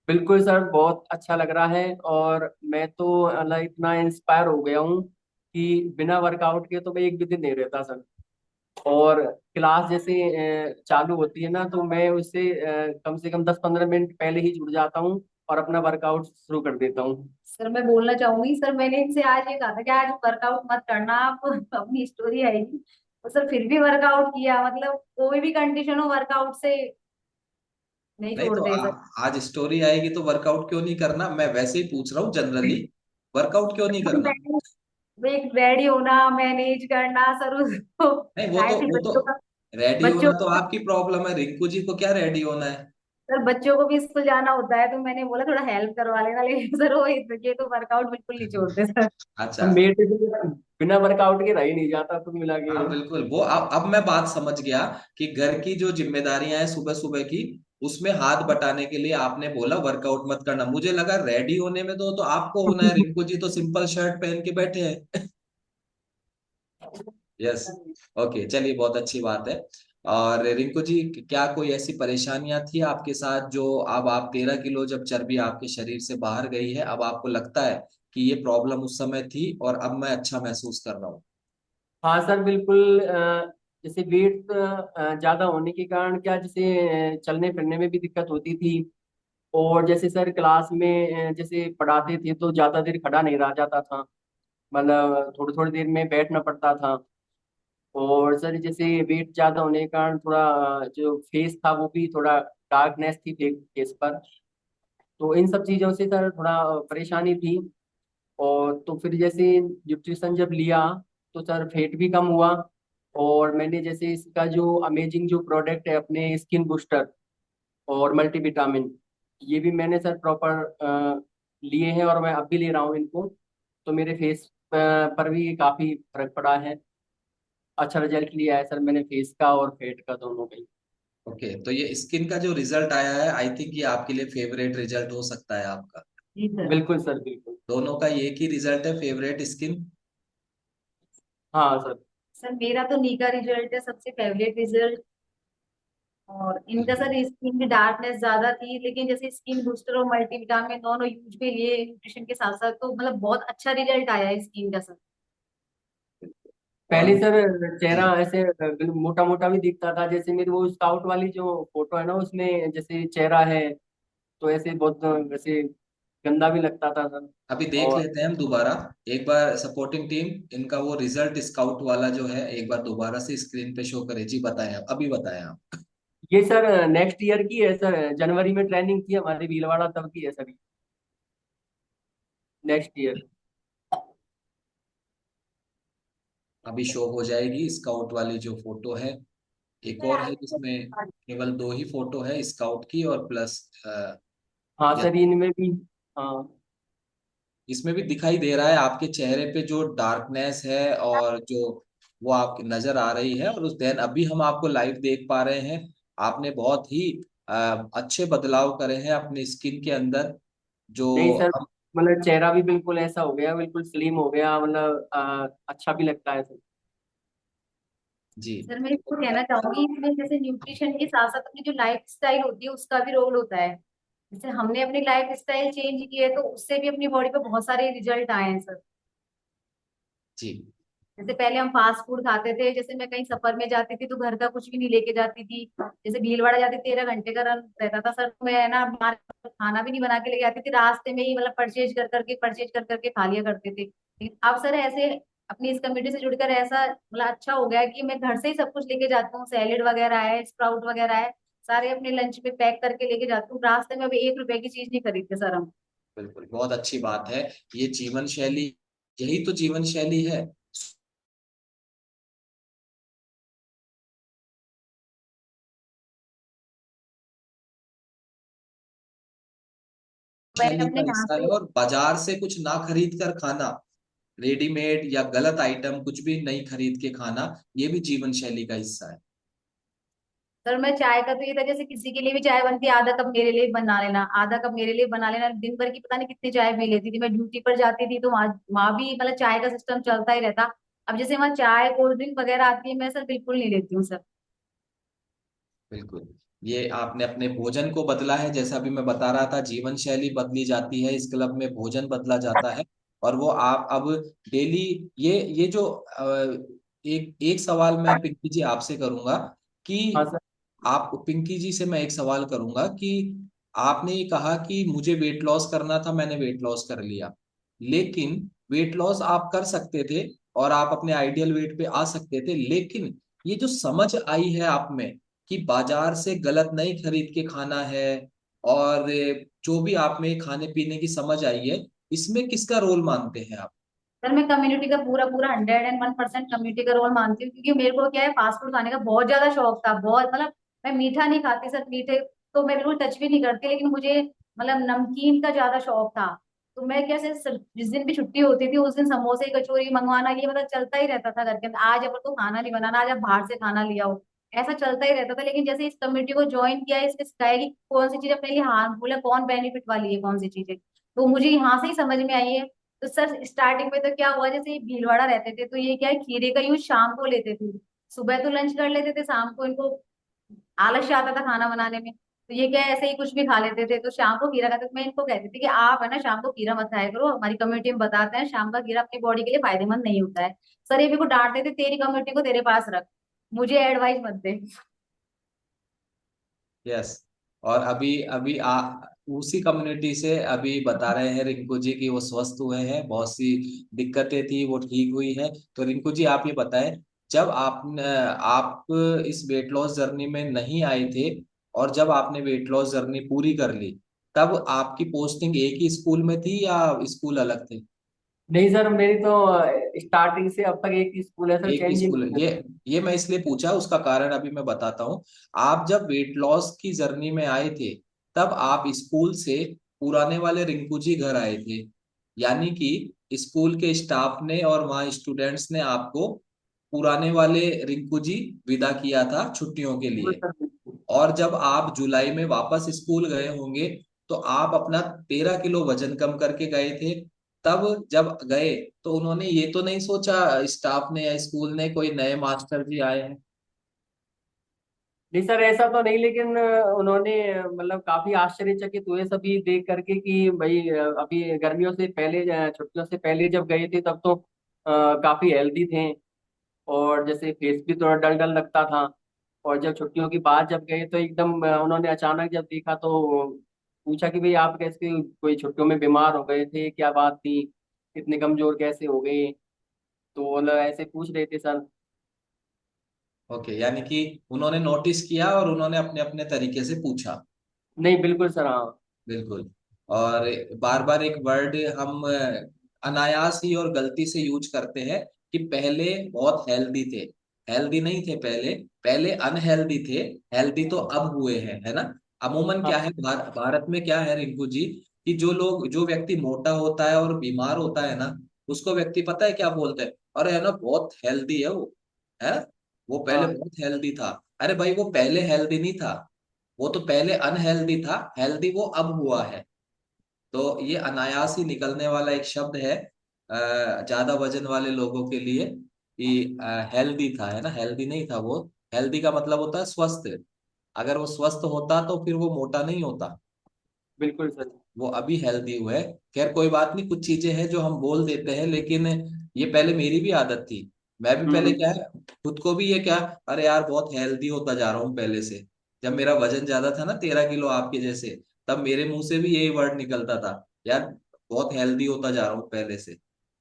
बिल्कुल सर बहुत अच्छा लग रहा है। और मैं तो अल्लाह इतना इंस्पायर हो गया हूँ कि बिना वर्कआउट के तो मैं एक भी दिन नहीं रहता सर। और क्लास जैसे चालू होती है ना, तो मैं उससे कम से कम 10-15 मिनट पहले ही जुड़ जाता हूँ और अपना वर्कआउट शुरू कर देता हूँ। सर मैं बोलना चाहूंगी, सर मैंने इनसे आज ये कहा था कि आज वर्कआउट मत करना आप अपनी स्टोरी आएगी। तो सर फिर भी वर्कआउट किया, मतलब कोई भी कंडीशन हो वर्कआउट से नहीं नहीं तो छोड़ते सर। आज स्टोरी आएगी तो वर्कआउट क्यों नहीं करना? मैं वैसे ही पूछ रहा हूँ जनरली, वर्कआउट क्यों नहीं करना? एक रेडी होना, मैनेज करना सर उसको, नहीं, लाइफ वो तो बच्चों का, रेडी बच्चों होना तो का, आपकी प्रॉब्लम है, रिंकू जी को क्या रेडी होना है? सर बच्चों को भी स्कूल जाना होता है, तो मैंने बोला थोड़ा हेल्प करवा लेना, लेकिन सर वो ये तो वर्कआउट बिल्कुल नहीं छोड़ते सर। अच्छा। मेरे से तो बिना वर्कआउट के रह ही नहीं जाता कुल मिला के। हाँ बिल्कुल, वो अब मैं बात समझ गया कि घर की जो जिम्मेदारियां हैं सुबह सुबह की, उसमें हाथ बटाने के लिए आपने बोला वर्कआउट मत करना। मुझे लगा रेडी होने में तो आपको होना है, रिंकू जी तो सिंपल शर्ट पहन के बैठे हैं। यस। ओके, चलिए, बहुत अच्छी बात है। और रिंकू जी, क्या कोई ऐसी परेशानियां थी आपके साथ जो अब आप 13 किलो जब चर्बी आपके शरीर से बाहर गई है, अब आपको लगता है कि ये प्रॉब्लम उस समय थी और अब मैं अच्छा महसूस कर रहा हूँ? हाँ सर बिल्कुल। जैसे वेट ज्यादा होने के कारण क्या, जैसे चलने फिरने में भी दिक्कत होती थी। और जैसे सर क्लास में जैसे पढ़ाते थे तो ज्यादा देर खड़ा नहीं रहा जाता था, मतलब थोड़ी थोड़ी देर में बैठना पड़ता था। और सर जैसे वेट ज्यादा होने के कारण थोड़ा जो फेस था वो भी थोड़ा डार्कनेस थी फेस पर। तो इन सब चीजों से सर थोड़ा परेशानी थी। और तो फिर जैसे न्यूट्रिशन जब लिया तो सर फेट भी कम हुआ। और मैंने जैसे इसका जो अमेजिंग जो प्रोडक्ट है अपने स्किन बूस्टर और मल्टीविटामिन, ये भी मैंने सर प्रॉपर लिए हैं और मैं अब भी ले रहा हूँ इनको, तो मेरे फेस पर भी काफी फर्क पड़ा है। अच्छा रिजल्ट लिया है सर मैंने फेस का और फेट का दोनों का ही। ओके, तो ये स्किन का जो रिजल्ट आया है, आई थिंक ये आपके लिए फेवरेट रिजल्ट हो सकता है आपका। जी सर। बिल्कुल सर बिल्कुल। दोनों का एक ही रिजल्ट है, फेवरेट स्किन। हाँ सर। सर मेरा तो नी का रिजल्ट है सबसे फेवरेट रिजल्ट। और इनका बिल्कुल। सर स्किन की डार्कनेस ज्यादा थी, लेकिन जैसे स्किन बूस्टर और मल्टीविटामिन दोनों यूज भी लिए न्यूट्रिशन के साथ साथ, तो मतलब बहुत अच्छा रिजल्ट आया है स्किन का सर। और पहले सर चेहरा जी, ऐसे मोटा मोटा भी दिखता था, जैसे मेरी वो स्काउट वाली जो फोटो है ना उसमें जैसे चेहरा है तो ऐसे बहुत वैसे गंदा भी लगता था सर। अभी देख और लेते हैं हम दोबारा। एक बार सपोर्टिंग टीम इनका वो रिजल्ट स्काउट वाला जो है, एक बार दोबारा से स्क्रीन पे शो करे। जी बताएं आप, अभी बताएं आप। ये सर नेक्स्ट ईयर की है सर, जनवरी में ट्रेनिंग थी हमारी भीलवाड़ा तब की है सर, नेक्स्ट ईयर। अभी शो हो जाएगी स्काउट वाली जो फोटो है। एक और है जिसमें केवल दो ही फोटो है, स्काउट की और प्लस हाँ सर इनमें भी। हाँ। इसमें भी दिखाई दे रहा है आपके चेहरे पे जो डार्कनेस है और जो वो आपकी नजर आ रही है। और उस देन अभी हम आपको लाइव देख पा रहे हैं, आपने बहुत ही अच्छे बदलाव करे हैं अपनी स्किन के अंदर। जो नहीं सर, हम मतलब चेहरा भी बिल्कुल ऐसा हो गया, बिल्कुल स्लिम हो गया, मतलब अच्छा भी लगता है सर। जी सर मैं इसको कहना चाहूंगी, इसमें जैसे न्यूट्रिशन के साथ साथ अपनी जो लाइफ स्टाइल होती है उसका भी रोल होता है। जैसे हमने अपनी लाइफ स्टाइल चेंज की है तो उससे भी अपनी बॉडी पे बहुत सारे रिजल्ट आए हैं सर। जी जैसे पहले हम फास्ट फूड खाते थे, जैसे मैं कहीं सफर में जाती थी तो घर का कुछ भी नहीं लेके जाती थी। जैसे भीलवाड़ा जाती थी 13 घंटे का रन रहता था सर, तो मैं ना बाहर खाना भी नहीं बना के लेके आती थी, रास्ते में ही मतलब परचेज कर करके खा लिया करते थे। लेकिन अब सर ऐसे अपनी इस कम्युनिटी से जुड़कर ऐसा मतलब अच्छा हो गया है कि मैं घर से ही सब कुछ लेके जाती हूँ, सैलेड वगैरह है, स्प्राउट वगैरह है, सारे अपने लंच में पैक करके लेके जाती हूँ। रास्ते में अभी 1 रुपए की चीज नहीं खरीदते सर हम। बिल्कुल, बहुत अच्छी बात है। ये जीवन शैली, यही तो जीवन शैली है। मैंने शैली अपने का यहाँ हिस्सा है, से और बाजार से कुछ ना खरीद कर खाना, रेडीमेड या गलत आइटम कुछ भी नहीं खरीद के खाना, ये भी जीवन शैली का हिस्सा है। सर मैं चाय का तो ये था, जैसे किसी के लिए भी चाय बनती है आधा कप मेरे लिए बना लेना, आधा कप मेरे लिए बना लेना, दिन भर की पता नहीं कितनी चाय पी लेती थी। मैं ड्यूटी पर जाती थी तो वहां भी मतलब चाय का सिस्टम चलता ही रहता। अब जैसे वहाँ चाय कोल्ड ड्रिंक वगैरह आती है, मैं सर बिल्कुल नहीं लेती हूँ सर। बिल्कुल, ये आपने अपने भोजन को बदला है। जैसा भी मैं बता रहा था, जीवन शैली बदली जाती है, इस क्लब में भोजन बदला जाता है। और वो आप अब डेली, ये जो एक एक सवाल मैं पिंकी जी आपसे करूंगा कि हाँ सर। आप, पिंकी जी से मैं एक सवाल करूंगा कि आपने ये कहा कि मुझे वेट लॉस करना था, मैंने वेट लॉस कर लिया। लेकिन वेट लॉस आप कर सकते थे और आप अपने आइडियल वेट पे आ सकते थे, लेकिन ये जो समझ आई है आप में कि बाजार से गलत नहीं खरीद के खाना है, और जो भी आप में खाने पीने की समझ आई है, इसमें किसका रोल मानते हैं आप? सर मैं कम्युनिटी का पूरा पूरा 101% कम्युनिटी का रोल मानती हूँ, क्योंकि मेरे को क्या है फास्ट फूड खाने का बहुत ज्यादा शौक था, बहुत मतलब मैं मीठा नहीं खाती सर, मीठे तो मैं बिल्कुल टच भी नहीं करती, लेकिन मुझे मतलब नमकीन का ज्यादा शौक था। तो मैं कैसे जिस दिन भी छुट्टी होती थी उस दिन समोसे कचौरी मंगवाना ये मतलब चलता ही रहता था घर के अंदर। आज अगर तो खाना नहीं बनाना, आज आप बाहर से खाना ले आओ, ऐसा चलता ही रहता था। लेकिन जैसे इस कम्युनिटी को ज्वाइन किया है, इसने सिखाया कि कौन सी चीज अपने लिए हार्मफुल है, कौन बेनिफिट वाली है, कौन सी चीज है, तो मुझे यहाँ से ही समझ में आई है। तो सर स्टार्टिंग में तो क्या हुआ, जैसे ये भीलवाड़ा रहते थे तो ये क्या है खीरे का यूज शाम को लेते थे। सुबह तो लंच कर लेते थे, शाम को इनको आलस आता था खाना बनाने में, तो ये क्या है ऐसे ही कुछ भी खा लेते थे। तो शाम को खीरा खाते, तो मैं इनको कहती थी कि आप है ना शाम को खीरा मत खाया करो, हमारी कम्युनिटी में बताते हैं शाम का खीरा अपनी बॉडी के लिए फायदेमंद नहीं होता है। सर ये मेरे को डांटते थे, तेरी कम्युनिटी को तेरे पास रख, मुझे एडवाइस मत दे। यस। और अभी अभी उसी कम्युनिटी से अभी बता रहे हैं रिंकू जी कि वो स्वस्थ हुए हैं, बहुत सी दिक्कतें थी वो ठीक हुई है। तो रिंकू जी आप ये बताएं, जब आप इस वेट लॉस जर्नी में नहीं आए थे, और जब आपने वेट लॉस जर्नी पूरी कर ली, तब आपकी पोस्टिंग एक ही स्कूल में थी या स्कूल अलग थे? नहीं सर मेरी तो स्टार्टिंग से अब तक एक ही स्कूल है सर, एक ही चेंज ही स्कूल है। नहीं है। ये मैं इसलिए पूछा, उसका कारण अभी मैं बताता हूँ। आप जब वेट लॉस की जर्नी में आए थे, तब आप स्कूल से पुराने वाले रिंकू जी घर आए थे, यानी कि स्कूल के स्टाफ ने और वहाँ स्टूडेंट्स ने आपको पुराने वाले रिंकू जी विदा किया था छुट्टियों के बिल्कुल लिए। सर बिल्कुल। और जब आप जुलाई में वापस स्कूल गए होंगे तो आप अपना 13 किलो वजन कम करके गए थे। तब जब गए तो उन्होंने ये तो नहीं सोचा स्टाफ ने या स्कूल ने कोई नए मास्टर जी आए हैं? नहीं सर ऐसा तो नहीं, लेकिन उन्होंने मतलब काफी आश्चर्यचकित हुए सभी देख करके कि भाई अभी गर्मियों से पहले छुट्टियों से पहले जब गए थे तब तो काफी हेल्दी थे, और जैसे फेस भी थोड़ा डल डल लगता था। और जब छुट्टियों के बाद जब गए तो एकदम उन्होंने अचानक जब देखा तो पूछा कि भाई आप कैसे, कोई छुट्टियों में बीमार हो गए थे, क्या बात थी, इतने कमजोर कैसे हो गए। तो मतलब ऐसे पूछ रहे थे सर। ओके, यानी कि उन्होंने नोटिस किया और उन्होंने अपने अपने तरीके से पूछा। नहीं बिल्कुल सर, हाँ। बिल्कुल। और बार बार एक वर्ड हम अनायास ही और गलती से यूज करते हैं कि पहले बहुत हेल्दी थे। हेल्दी नहीं थे पहले, पहले अनहेल्दी थे। हेल्दी तो अब हुए हैं, है ना। अमूमन हाँ क्या है, भारत में क्या है रिंकू जी, कि जो व्यक्ति मोटा होता है और बीमार होता है ना, उसको व्यक्ति पता है क्या बोलते हैं? अरे है ना, बहुत हेल्दी है वो, है, वो पहले हाँ बहुत हेल्दी था। अरे भाई वो पहले हेल्दी नहीं था, वो तो पहले अनहेल्दी था, हेल्दी वो अब हुआ है। तो ये अनायास ही निकलने वाला एक शब्द है ज्यादा वजन वाले लोगों के लिए, कि हेल्दी था, है ना, हेल्दी नहीं था वो। हेल्दी का मतलब होता है स्वस्थ। अगर वो स्वस्थ होता तो फिर वो मोटा नहीं होता, बिल्कुल सर। वो अभी हेल्दी हुआ है। खैर कोई बात नहीं, कुछ चीजें हैं जो हम बोल देते हैं, लेकिन ये पहले मेरी भी आदत थी। मैं भी पहले हम्म। क्या है, खुद को भी ये क्या, अरे यार बहुत हेल्दी होता जा रहा हूँ पहले से। जब मेरा वजन ज्यादा था ना, 13 किलो आपके जैसे, तब मेरे मुंह से भी यही वर्ड निकलता था, यार बहुत हेल्दी होता जा रहा हूँ पहले से,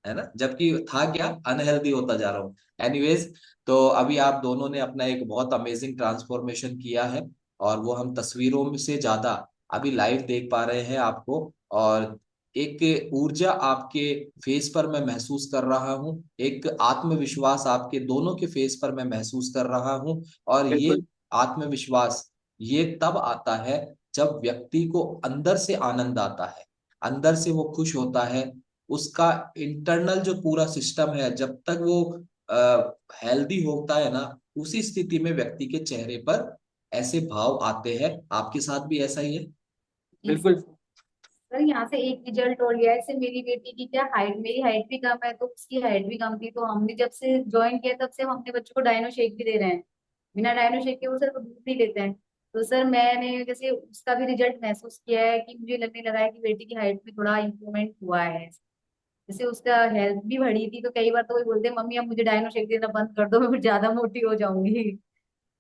है ना, जबकि था क्या, अनहेल्दी होता जा रहा हूँ। एनीवेज, तो अभी आप दोनों ने अपना एक बहुत अमेजिंग ट्रांसफॉर्मेशन किया है, और वो हम तस्वीरों में से ज्यादा अभी लाइव देख पा रहे हैं आपको। और एक ऊर्जा आपके फेस पर मैं महसूस कर रहा हूँ, एक आत्मविश्वास आपके दोनों के फेस पर मैं महसूस कर रहा हूँ। और ये बिल्कुल आत्मविश्वास ये तब आता है जब व्यक्ति को अंदर से आनंद आता है, अंदर से वो खुश होता है। उसका इंटरनल जो पूरा सिस्टम है, जब तक वो हेल्दी होता है ना, उसी स्थिति में व्यक्ति के चेहरे पर ऐसे भाव आते हैं। आपके साथ भी ऐसा ही है? जी बिल्कुल। सर, यहाँ से एक रिजल्ट और लिया है। जैसे मेरी बेटी की क्या हाइट, मेरी हाइट भी कम है तो उसकी हाइट भी कम थी, तो हमने जब से ज्वाइन किया तब से हम अपने बच्चों को डायनो शेक भी दे रहे हैं। बिना डायनो शेक के वो सिर्फ दूध ही लेते हैं। तो सर मैंने जैसे उसका भी रिजल्ट महसूस किया है कि मुझे लगने लगा है कि बेटी की हाइट में थोड़ा इम्प्रूवमेंट हुआ है। जैसे उसका हेल्थ भी बढ़ी थी, तो कई बार तो वो बोलते हैं मम्मी अब मुझे डायनो शेक देना बंद कर दो, मैं फिर ज्यादा मोटी हो जाऊंगी।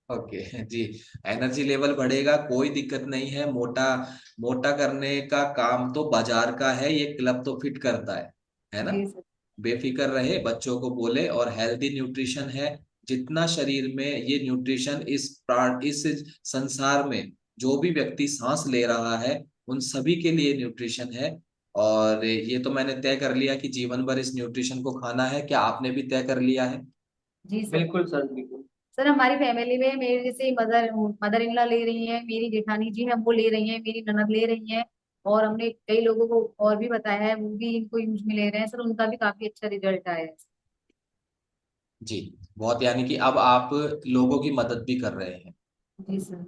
ओके जी। एनर्जी लेवल बढ़ेगा, कोई दिक्कत नहीं है। मोटा मोटा करने का काम तो बाजार का है, ये क्लब तो फिट करता है ना। जी सर। बेफिक्र रहे, बच्चों को बोले, और हेल्दी न्यूट्रिशन है। जितना शरीर में ये न्यूट्रिशन इस संसार में जो भी व्यक्ति सांस ले रहा है, उन सभी के लिए न्यूट्रिशन है। और ये तो मैंने तय कर लिया कि जीवन भर इस न्यूट्रिशन को खाना है। क्या आपने भी तय कर लिया है? जी सर। बिल्कुल सर बिल्कुल। सर हमारी फैमिली में मेरे जैसे मदर मदर इन लॉ ले रही है, मेरी जेठानी जी है वो ले रही है, मेरी ननद ले रही है, और हमने कई लोगों को और भी बताया है, वो भी इनको यूज में ले रहे हैं सर, उनका भी काफी अच्छा रिजल्ट आया है। जी। बहुत, यानी कि अब आप लोगों की मदद भी कर रहे हैं। जी सर।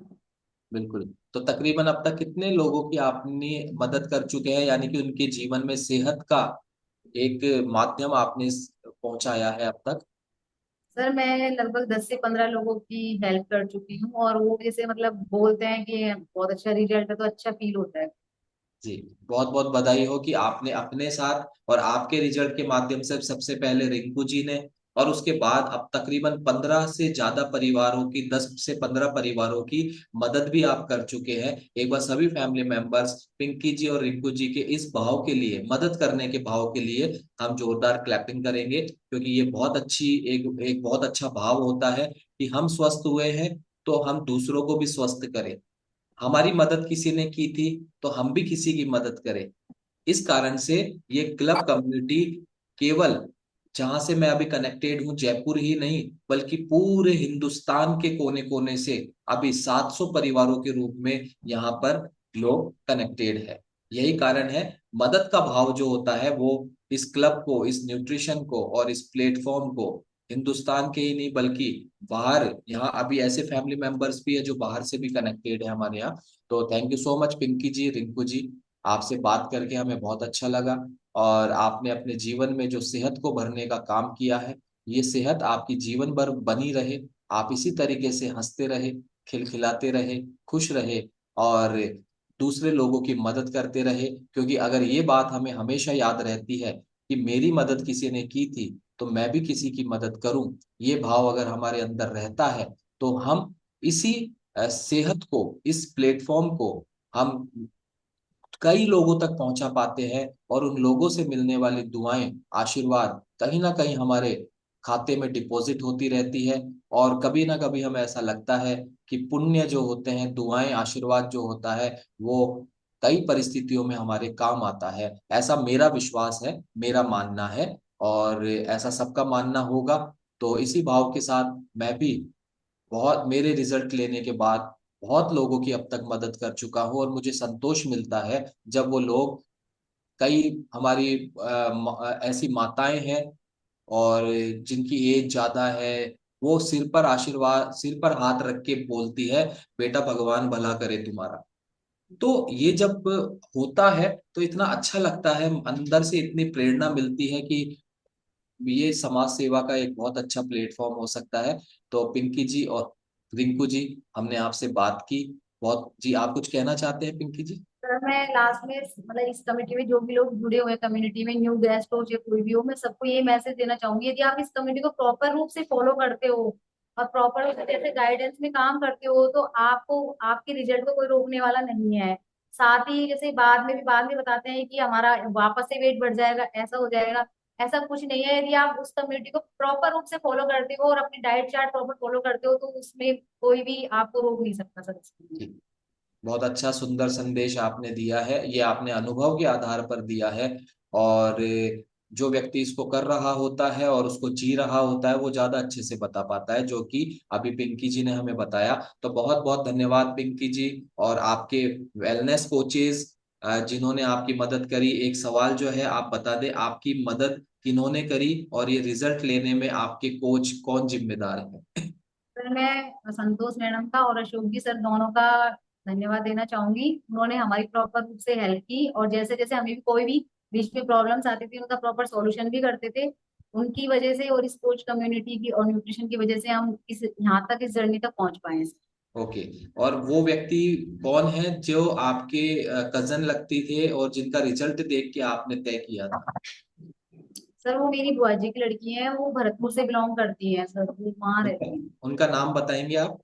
बिल्कुल। तो तकरीबन अब तक कितने लोगों की आपने मदद कर चुके हैं, यानी कि उनके जीवन में सेहत का एक माध्यम आपने पहुंचाया है अब तक? सर मैं लगभग 10 से 15 लोगों की हेल्प कर चुकी हूँ, और वो जैसे मतलब बोलते हैं कि बहुत अच्छा रिजल्ट है, तो अच्छा फील होता है। जी। बहुत बहुत बधाई हो कि आपने अपने साथ और आपके रिजल्ट के माध्यम से सबसे पहले रिंकू जी ने, और उसके बाद अब तकरीबन 15 से ज्यादा परिवारों की, 10 से 15 परिवारों की मदद भी आप कर चुके हैं। एक बार सभी फैमिली मेंबर्स पिंकी जी और रिंकू जी के इस भाव के लिए, मदद करने के भाव के लिए हम जोरदार क्लैपिंग करेंगे, क्योंकि ये बहुत अच्छी एक एक बहुत अच्छा भाव होता है कि हम स्वस्थ हुए हैं तो हम दूसरों को भी स्वस्थ करें। हमारी मदद किसी ने की थी तो हम भी किसी की मदद करें। इस कारण से ये क्लब कम्युनिटी केवल जहां से मैं अभी कनेक्टेड हूं, जयपुर ही नहीं बल्कि पूरे हिंदुस्तान के कोने कोने से अभी 700 परिवारों के रूप में यहाँ पर लोग कनेक्टेड है। यही कारण है, मदद का भाव जो होता है वो इस क्लब को, इस न्यूट्रिशन को और इस प्लेटफॉर्म को, हिंदुस्तान के ही नहीं बल्कि बाहर, यहाँ अभी ऐसे फैमिली मेंबर्स भी है जो बाहर से भी कनेक्टेड है हमारे यहाँ। तो thank you so much Pinky ji, Rinku ji, आपसे बात करके हमें बहुत अच्छा लगा। और आपने अपने जीवन में जो सेहत को भरने का काम किया है, ये सेहत आपकी जीवन भर बनी रहे, आप इसी तरीके से हंसते रहे, खिलखिलाते रहे, खुश रहे और दूसरे लोगों की मदद करते रहे। क्योंकि अगर ये बात हमें हमेशा याद रहती है कि मेरी मदद किसी ने की थी तो मैं भी किसी की मदद करूं, ये भाव अगर हमारे अंदर रहता है तो हम इसी सेहत को, इस प्लेटफॉर्म को हम कई लोगों तक पहुंचा पाते हैं। और उन लोगों से मिलने वाली दुआएं, आशीर्वाद कहीं ना कहीं हमारे खाते में डिपॉजिट होती रहती है। और कभी ना कभी हमें ऐसा लगता है कि पुण्य जो होते हैं, दुआएं, आशीर्वाद जो होता है, वो कई परिस्थितियों में हमारे काम आता है। ऐसा मेरा विश्वास है, मेरा मानना है, और ऐसा सबका मानना होगा। तो इसी भाव के साथ मैं भी बहुत, मेरे रिजल्ट लेने के बाद बहुत लोगों की अब तक मदद कर चुका हूँ, और मुझे संतोष मिलता है जब वो लोग, कई हमारी ऐसी माताएं हैं और जिनकी एज ज्यादा है, वो सिर पर आशीर्वाद, सिर पर हाथ रख के बोलती है, बेटा भगवान भला करे तुम्हारा। तो ये जब होता है तो इतना अच्छा लगता है, अंदर से इतनी प्रेरणा मिलती है कि ये समाज सेवा का एक बहुत अच्छा प्लेटफॉर्म हो सकता है। तो पिंकी जी और रिंकू जी, हमने आपसे बात की बहुत जी, आप कुछ कहना चाहते हैं पिंकी जी? सर मैं लास्ट में मतलब इस कमेटी में जो भी लोग जुड़े हुए हैं, कम्युनिटी में न्यू गेस्ट हो या कोई भी हो, मैं सबको ये मैसेज देना चाहूंगी, यदि आप इस कम्युनिटी को प्रॉपर रूप से फॉलो करते हो और प्रॉपर जैसे गाइडेंस में काम करते हो, तो आपको आपके रिजल्ट को कोई रोकने वाला नहीं है। साथ ही जैसे बाद में बताते हैं कि हमारा वापस से वेट बढ़ जाएगा, ऐसा हो जाएगा, ऐसा कुछ नहीं है। यदि आप उस कम्युनिटी को प्रॉपर रूप से फॉलो करते हो और अपनी डाइट चार्ट प्रॉपर फॉलो करते हो, तो उसमें कोई भी आपको रोक नहीं सकता सर इसके लिए। जी, बहुत अच्छा सुंदर संदेश आपने दिया है, ये आपने अनुभव के आधार पर दिया है। और जो व्यक्ति इसको कर रहा होता है और उसको जी रहा होता है, वो ज्यादा अच्छे से बता पाता है, जो कि अभी पिंकी जी ने हमें बताया। तो बहुत बहुत धन्यवाद पिंकी जी, और आपके वेलनेस कोचेज जिन्होंने आपकी मदद करी। एक सवाल जो है, आप बता दें आपकी मदद किन्होंने करी, और ये रिजल्ट लेने में आपके कोच कौन जिम्मेदार है? सर मैं संतोष मैडम का और अशोक जी सर दोनों का धन्यवाद देना चाहूंगी। उन्होंने हमारी प्रॉपर रूप से हेल्प की, और जैसे जैसे हमें भी कोई भी बीच में प्रॉब्लम्स आती थी उनका प्रॉपर सॉल्यूशन भी करते थे। उनकी वजह से और इस कोच कम्युनिटी की और न्यूट्रिशन की वजह से हम इस यहाँ तक, इस जर्नी तक पहुंच पाए हैं सर। ओके। और वो व्यक्ति कौन है जो आपके कजन लगती थे और जिनका रिजल्ट देख के आपने तय किया था? सर वो मेरी बुआ जी की लड़की है, वो भरतपुर से बिलोंग करती है सर, वो वहाँ उनका रहती है। उनका नाम बताएंगे आप?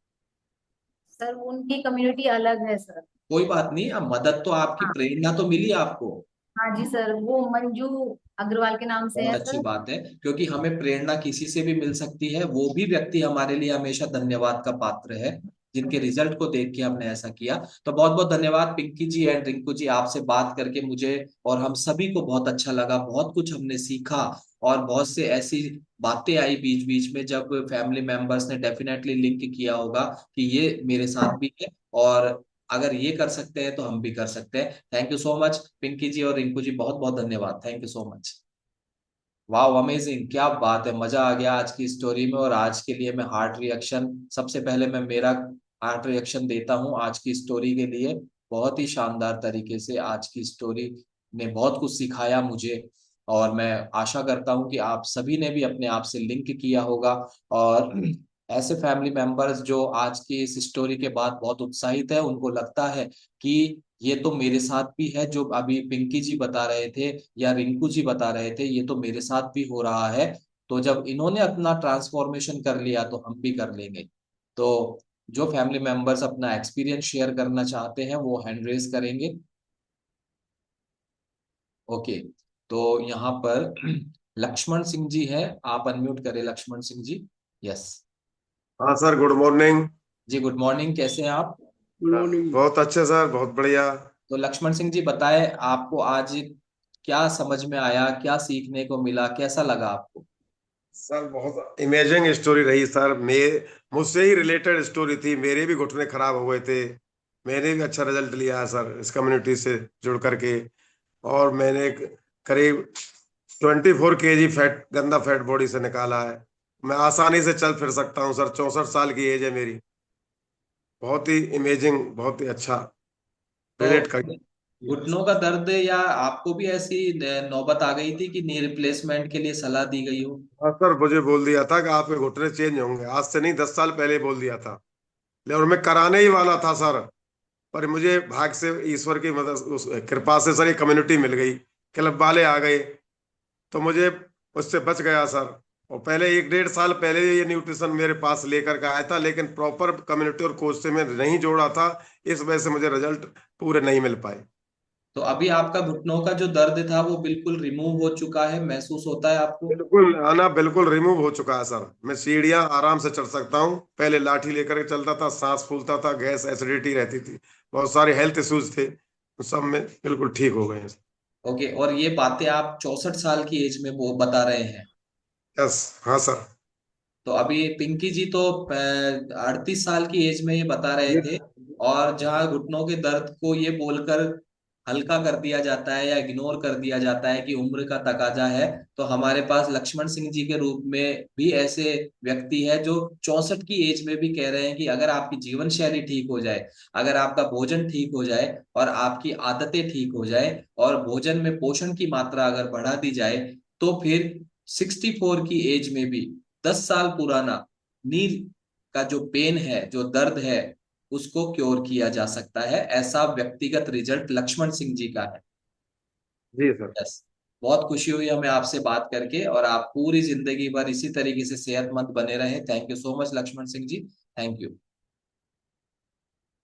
सर उनकी कम्युनिटी अलग है सर। कोई बात नहीं, अब मदद तो आपकी, हाँ। प्रेरणा तो मिली आपको। हाँ जी सर, वो मंजू अग्रवाल के नाम से बहुत है अच्छी सर। बात है, क्योंकि हमें प्रेरणा किसी से भी मिल सकती है, वो भी व्यक्ति हमारे लिए हमेशा धन्यवाद का पात्र है, जिनके रिजल्ट को देख के हमने ऐसा किया। तो बहुत बहुत धन्यवाद पिंकी जी एंड रिंकू जी, आपसे बात करके मुझे और हम सभी को बहुत अच्छा लगा, बहुत कुछ हमने सीखा। और बहुत से ऐसी बातें आई बीच बीच में, जब फैमिली मेंबर्स ने डेफिनेटली लिंक किया होगा कि ये मेरे साथ भी है, और अगर ये कर सकते हैं तो हम भी कर सकते हैं। Thank you so much Pinky ji और रिंकू जी, बहुत बहुत धन्यवाद, थैंक यू सो मच। वाह, अमेजिंग, क्या बात है, मजा आ गया आज की स्टोरी में। और आज के लिए मैं हार्ट रिएक्शन, सबसे पहले मैं मेरा हार्ट रिएक्शन देता हूँ आज की स्टोरी के लिए। बहुत ही शानदार तरीके से आज की स्टोरी ने बहुत कुछ सिखाया मुझे, और मैं आशा करता हूँ कि आप सभी ने भी अपने आप से लिंक किया होगा। और ऐसे फैमिली मेंबर्स जो आज की इस स्टोरी के बाद बहुत उत्साहित है, उनको लगता है कि ये तो मेरे साथ भी है, जो अभी पिंकी जी बता रहे थे या रिंकू जी बता रहे थे, ये तो मेरे साथ भी हो रहा है। तो जब इन्होंने अपना ट्रांसफॉर्मेशन कर लिया तो हम भी कर लेंगे। तो जो फैमिली मेंबर्स अपना एक्सपीरियंस शेयर करना चाहते हैं वो हैंड रेज करेंगे। ओके। तो यहाँ पर लक्ष्मण सिंह जी है, आप अनम्यूट करें लक्ष्मण सिंह जी। यस। हाँ सर, गुड मॉर्निंग। जी गुड मॉर्निंग, कैसे हैं आप? बहुत अच्छे सर, बहुत बढ़िया। तो लक्ष्मण सिंह जी बताएं, आपको आज क्या समझ में आया, क्या सीखने को मिला, कैसा लगा आपको? सर बहुत इमेजिंग स्टोरी रही सर। मैं मुझसे ही रिलेटेड स्टोरी थी, मेरे भी घुटने खराब हो गए थे। मैंने भी अच्छा रिजल्ट लिया है सर इस कम्युनिटी से जुड़ करके। और मैंने करीब 24 kg फैट, गंदा फैट बॉडी से निकाला है। मैं आसानी से चल फिर सकता हूँ सर, 64 साल की एज है मेरी। बहुत ही इमेजिंग, बहुत ही अच्छा तो रिलेट कर। घुटनों का दर्द या आपको भी ऐसी नौबत आ गई थी कि नी रिप्लेसमेंट के लिए सलाह दी गई हो? हाँ सर, मुझे बोल दिया था कि आपके घुटने चेंज होंगे, आज से नहीं 10 साल पहले बोल दिया था। और मैं कराने ही वाला था सर, पर मुझे भाग से ईश्वर की मदद, उस कृपा से सर, ये कम्युनिटी मिल गई, क्लब वाले आ गए, तो मुझे उससे बच गया सर। और पहले 1 डेढ़ साल पहले ये न्यूट्रिशन मेरे पास लेकर के आया था, लेकिन प्रॉपर कम्युनिटी और कोच से मैं नहीं जोड़ा था, इस वजह से मुझे रिजल्ट पूरे नहीं मिल पाए। तो अभी आपका घुटनों का जो दर्द था वो बिल्कुल रिमूव हो चुका है, महसूस होता है आपको? बिल्कुल आना बिल्कुल रिमूव हो चुका है सर। मैं सीढ़ियाँ आराम से चढ़ सकता हूँ, पहले लाठी लेकर के चलता था, सांस फूलता था, गैस एसिडिटी रहती थी, बहुत सारे हेल्थ इश्यूज थे, उन सब में बिल्कुल ठीक हो गए हैं। ओके, और ये बातें आप 64 साल की एज में वो बता रहे हैं? यस। हाँ सर। तो अभी पिंकी जी तो 38 साल की एज में ये बता रहे ये थे। और जहाँ घुटनों के दर्द को ये बोलकर हल्का कर दिया जाता है या इग्नोर कर दिया जाता है कि उम्र का तकाजा है, तो हमारे पास लक्ष्मण सिंह जी के रूप में भी ऐसे व्यक्ति है जो 64 की एज में भी कह रहे हैं कि अगर आपकी जीवन शैली ठीक हो जाए, अगर आपका भोजन ठीक हो जाए और आपकी आदतें ठीक हो जाए और भोजन में पोषण की मात्रा अगर बढ़ा दी जाए, तो फिर 64 की एज में भी 10 साल पुराना नील का जो पेन है, जो दर्द है, उसको क्योर किया जा सकता है। ऐसा व्यक्तिगत रिजल्ट लक्ष्मण सिंह जी का है। जी सर। यस। बहुत खुशी हुई हमें आपसे बात करके, और आप पूरी जिंदगी भर इसी तरीके से सेहतमंद बने रहे। Thank you so much Lakshman Singh ji. Thank you.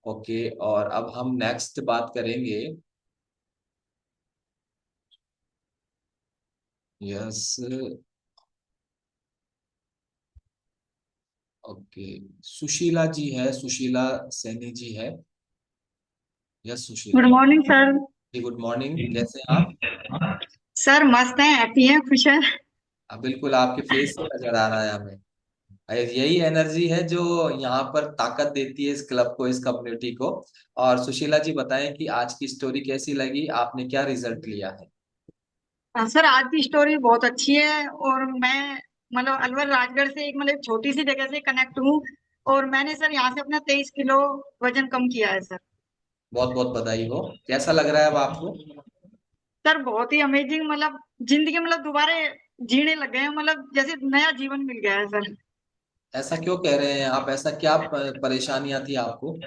Okay, और अब हम नेक्स्ट बात करेंगे। यस। ओके, सुशीला जी है, सुशीला सैनी जी है। Yes Sushila good morning sir. जी, गुड मॉर्निंग, कैसे हैं आप? सर मस्त हैं, हैप्पी हैं, खुश हैं। बिल्कुल आपके फेस से नजर आ रहा है हमें। यही एनर्जी है जो यहाँ पर ताकत देती है इस क्लब को, इस कम्युनिटी को। और सुशीला जी बताएं कि आज की स्टोरी कैसी लगी, आपने क्या रिजल्ट लिया है? सर आज की स्टोरी बहुत अच्छी है। और मैं मतलब अलवर राजगढ़ से एक मतलब छोटी सी जगह से कनेक्ट हूँ। और मैंने सर यहाँ से अपना 23 किलो वजन कम किया है सर। बहुत बहुत बधाई हो। कैसा लग रहा है अब आपको? सर बहुत ही अमेजिंग, मतलब जिंदगी मतलब दोबारा जीने लग गए हैं, मतलब जैसे नया जीवन मिल गया है सर। ऐसा क्यों कह रहे हैं आप? ऐसा क्या परेशानियां थी आपको?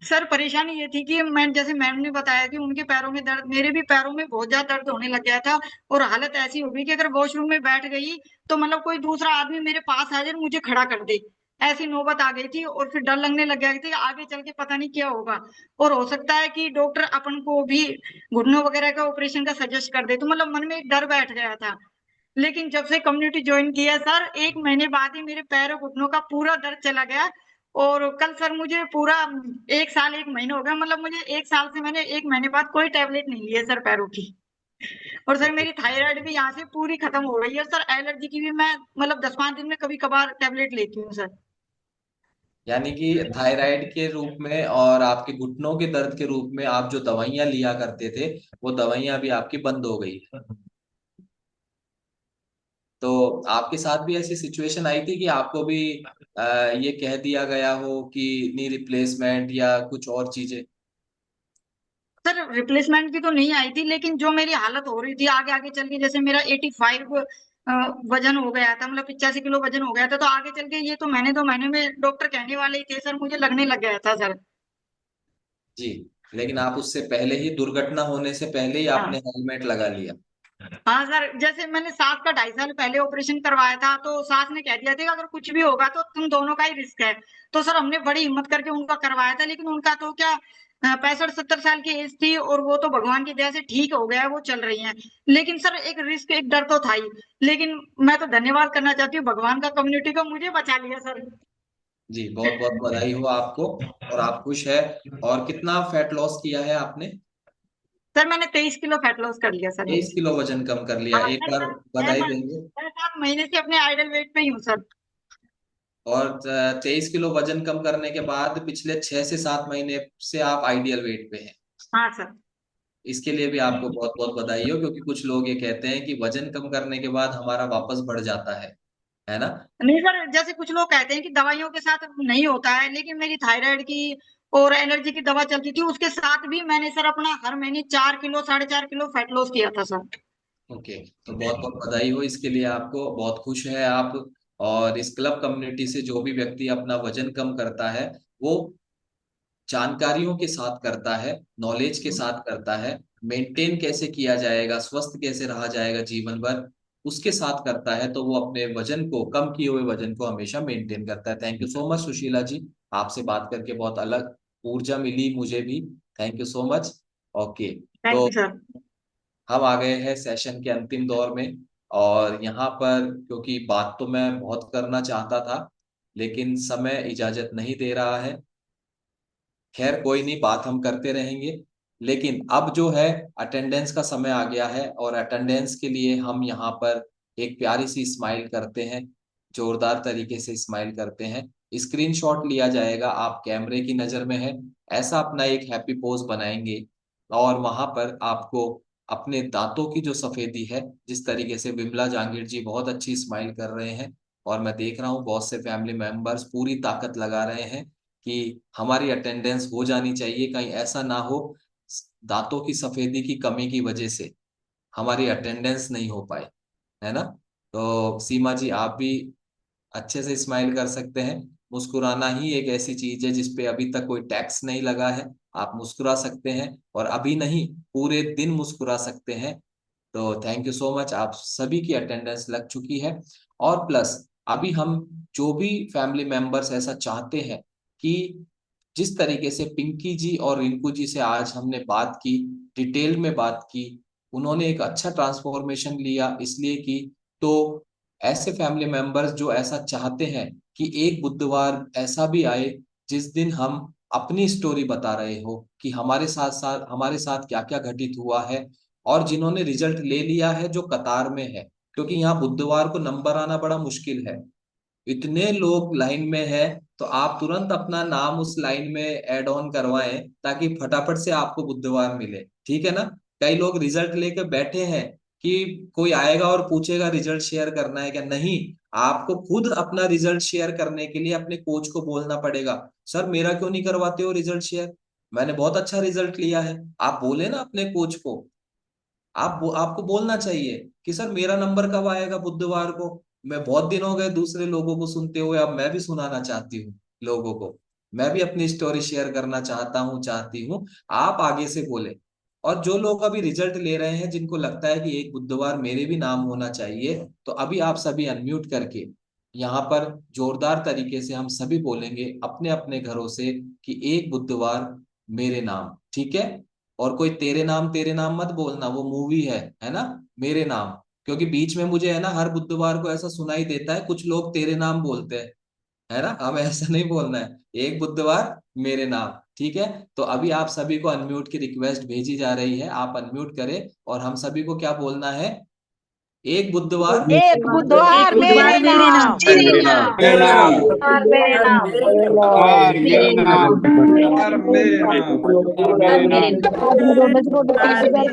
सर परेशानी ये थी कि मैं जैसे मैम ने बताया कि उनके पैरों में दर्द, मेरे भी पैरों में बहुत ज्यादा दर्द होने लग गया था। और हालत ऐसी हो गई कि अगर वॉशरूम में बैठ गई तो मतलब कोई दूसरा आदमी मेरे पास आ जाए और मुझे खड़ा कर दे, ऐसी नौबत आ गई थी। और फिर डर लगने लग गया कि आगे चल के पता नहीं क्या होगा, और हो सकता है कि डॉक्टर अपन को भी घुटनों वगैरह का ऑपरेशन का सजेस्ट कर दे। तो मतलब मन में एक डर बैठ गया था। लेकिन जब से कम्युनिटी ज्वाइन किया सर, 1 महीने बाद ही मेरे पैरों घुटनों का पूरा दर्द चला गया। और कल सर मुझे पूरा 1 साल 1 महीने हो गया, मतलब मुझे 1 साल से मैंने 1 महीने बाद कोई टेबलेट नहीं ली है सर पैरों की। और सर मेरी थायराइड भी यहाँ से पूरी खत्म हो गई है सर। एलर्जी की भी मैं मतलब 10-5 दिन में कभी कभार टेबलेट लेती हूँ सर। यानी कि थायराइड के रूप में और आपके घुटनों के दर्द के रूप में आप जो दवाइयां लिया करते थे, वो दवाइयां भी आपकी बंद हो गई है। तो आपके साथ भी ऐसी सिचुएशन आई थी कि आपको भी ये कह दिया गया हो कि नी रिप्लेसमेंट या कुछ और चीजें? सर रिप्लेसमेंट की तो नहीं आई थी, लेकिन जो मेरी हालत हो रही थी आगे आगे चल के, जैसे मेरा 85 वजन हो गया था, मतलब 85 किलो वजन हो गया था, तो आगे चल के ये तो महीने 2 महीने में डॉक्टर कहने वाले ही थे सर, मुझे लगने लग गया था सर। जी, लेकिन आप उससे पहले ही, दुर्घटना होने से पहले ही आपने हाँ। हेलमेट लगा लिया। हाँ सर, जैसे मैंने सास का 2.5 साल पहले ऑपरेशन करवाया था, तो सास ने कह दिया था कि अगर कुछ भी होगा तो तुम दोनों का ही रिस्क है। तो सर हमने बड़ी हिम्मत करके उनका करवाया था, लेकिन उनका तो क्या 65-70 साल की एज थी, और वो तो भगवान की दया से ठीक हो गया है, वो चल रही हैं। लेकिन सर एक रिस्क, एक डर तो था ही। लेकिन मैं तो धन्यवाद करना चाहती हूँ भगवान का, कम्युनिटी को मुझे बचा लिया सर। जी, बहुत बहुत बधाई हो आपको। और आप खुश है? और कितना फैट लॉस किया है आपने? सर मैंने 23 किलो फैट लॉस कर लिया सर। 23 किलो वजन कम कर लिया, हाँ एक सर, बार मैं बधाई मैं देंगे। मैं 7 महीने से अपने आइडल वेट पे ही हूँ सर। और 23 किलो वजन कम करने के बाद पिछले 6 से 7 महीने से आप आइडियल वेट पे हैं। हाँ सर। इसके लिए भी आपको बहुत बहुत बधाई हो, क्योंकि कुछ लोग ये कहते हैं कि वजन कम करने के बाद हमारा वापस बढ़ जाता है ना। नहीं सर, जैसे कुछ लोग कहते हैं कि दवाइयों के साथ नहीं होता है, लेकिन मेरी थायराइड की और एलर्जी की दवा चलती थी, उसके साथ भी मैंने सर अपना हर महीने 4 किलो 4.5 किलो फैट लॉस किया था सर। ओके, तो बहुत बहुत बधाई हो इसके लिए आपको, बहुत खुश है आप। और इस क्लब कम्युनिटी से जो भी व्यक्ति अपना वजन कम करता है, वो जानकारियों के साथ करता है, नॉलेज के साथ करता है, मेंटेन कैसे किया जाएगा, स्वस्थ कैसे रहा जाएगा जीवन भर, उसके साथ करता है, तो वो अपने वजन को, कम किए हुए वजन को हमेशा मेंटेन करता है। Thank you so much Sushila ji, आपसे बात करके बहुत अलग ऊर्जा मिली मुझे भी। Thank you so much. Okay, thank तो यू सर। हम आ गए हैं सेशन के अंतिम दौर में। और यहाँ पर क्योंकि बात तो मैं बहुत करना चाहता था, लेकिन समय इजाजत नहीं दे रहा है। खैर कोई नहीं, बात हम करते रहेंगे। लेकिन अब जो है, अटेंडेंस का समय आ गया है, और अटेंडेंस के लिए हम यहाँ पर एक प्यारी सी स्माइल करते हैं, जोरदार तरीके से स्माइल करते हैं। स्क्रीनशॉट लिया जाएगा, आप कैमरे की नजर में है, ऐसा अपना एक हैप्पी पोज बनाएंगे। और वहां पर आपको अपने दांतों की जो सफेदी है, जिस तरीके से विमला जहांगीर जी बहुत अच्छी स्माइल कर रहे हैं, और मैं देख रहा हूँ बहुत से फैमिली मेंबर्स पूरी ताकत लगा रहे हैं कि हमारी अटेंडेंस हो जानी चाहिए, कहीं ऐसा ना हो दांतों की सफेदी की कमी की वजह से हमारी अटेंडेंस नहीं हो पाए, है ना। तो सीमा जी आप भी अच्छे से स्माइल कर सकते हैं। मुस्कुराना ही एक ऐसी चीज है जिसपे अभी तक कोई टैक्स नहीं लगा है। आप मुस्कुरा सकते हैं, और अभी नहीं, पूरे दिन मुस्कुरा सकते हैं। तो थैंक यू सो मच, आप सभी की अटेंडेंस लग चुकी है। और प्लस अभी हम जो भी फैमिली मेंबर्स ऐसा चाहते हैं कि जिस तरीके से पिंकी जी और रिंकू जी से आज हमने बात की, डिटेल में बात की, उन्होंने एक अच्छा ट्रांसफॉर्मेशन लिया इसलिए कि, तो ऐसे फैमिली मेंबर्स जो ऐसा चाहते हैं कि एक बुधवार ऐसा भी आए जिस दिन हम अपनी स्टोरी बता रहे हो कि हमारे साथ क्या क्या घटित हुआ है, और जिन्होंने रिजल्ट ले लिया है जो कतार में है, क्योंकि यहाँ बुधवार को नंबर आना बड़ा मुश्किल है, इतने लोग लाइन में है। तो आप तुरंत अपना नाम उस लाइन में ऐड ऑन करवाएं, ताकि फटाफट से आपको बुधवार मिले, ठीक है ना। कई लोग रिजल्ट लेके बैठे हैं कि कोई आएगा और पूछेगा रिजल्ट शेयर करना है क्या, नहीं, आपको खुद अपना रिजल्ट शेयर करने के लिए अपने कोच को बोलना पड़ेगा, सर मेरा क्यों नहीं करवाते हो रिजल्ट शेयर, मैंने बहुत अच्छा रिजल्ट लिया है। आप बोले ना अपने कोच को, आपको बोलना चाहिए कि सर मेरा नंबर कब आएगा बुधवार को, मैं बहुत दिन हो गए दूसरे लोगों को सुनते हुए, अब मैं भी सुनाना चाहती हूँ लोगों को, मैं भी अपनी स्टोरी शेयर करना चाहती हूँ। आप आगे से बोले। और जो लोग अभी रिजल्ट ले रहे हैं, जिनको लगता है कि एक बुधवार मेरे भी नाम होना चाहिए, तो अभी आप सभी अनम्यूट करके यहाँ पर जोरदार तरीके से हम सभी बोलेंगे अपने अपने घरों से कि एक बुधवार मेरे नाम, ठीक है। और कोई तेरे नाम मत बोलना, वो मूवी है ना, मेरे नाम। क्योंकि बीच में मुझे है ना हर बुधवार को ऐसा सुनाई देता है, कुछ लोग तेरे नाम बोलते हैं, है ना, हमें ऐसा नहीं बोलना है, एक बुधवार मेरे नाम, ठीक है। तो अभी आप सभी को अनम्यूट की रिक्वेस्ट भेजी जा रही है, आप अनम्यूट करें, और हम सभी को क्या बोलना है, एक बुधवार एक बुधवार एक बुधवार मेरे मेरे नाम। नाम, मेरे नाम, मेरे नाम एक बुधवार मेरे नाम, मेरे मेरे नाम नाम, मेरे नाम बुधवार मेरे नाम। आज मेरे बुधवार मेरे नाम।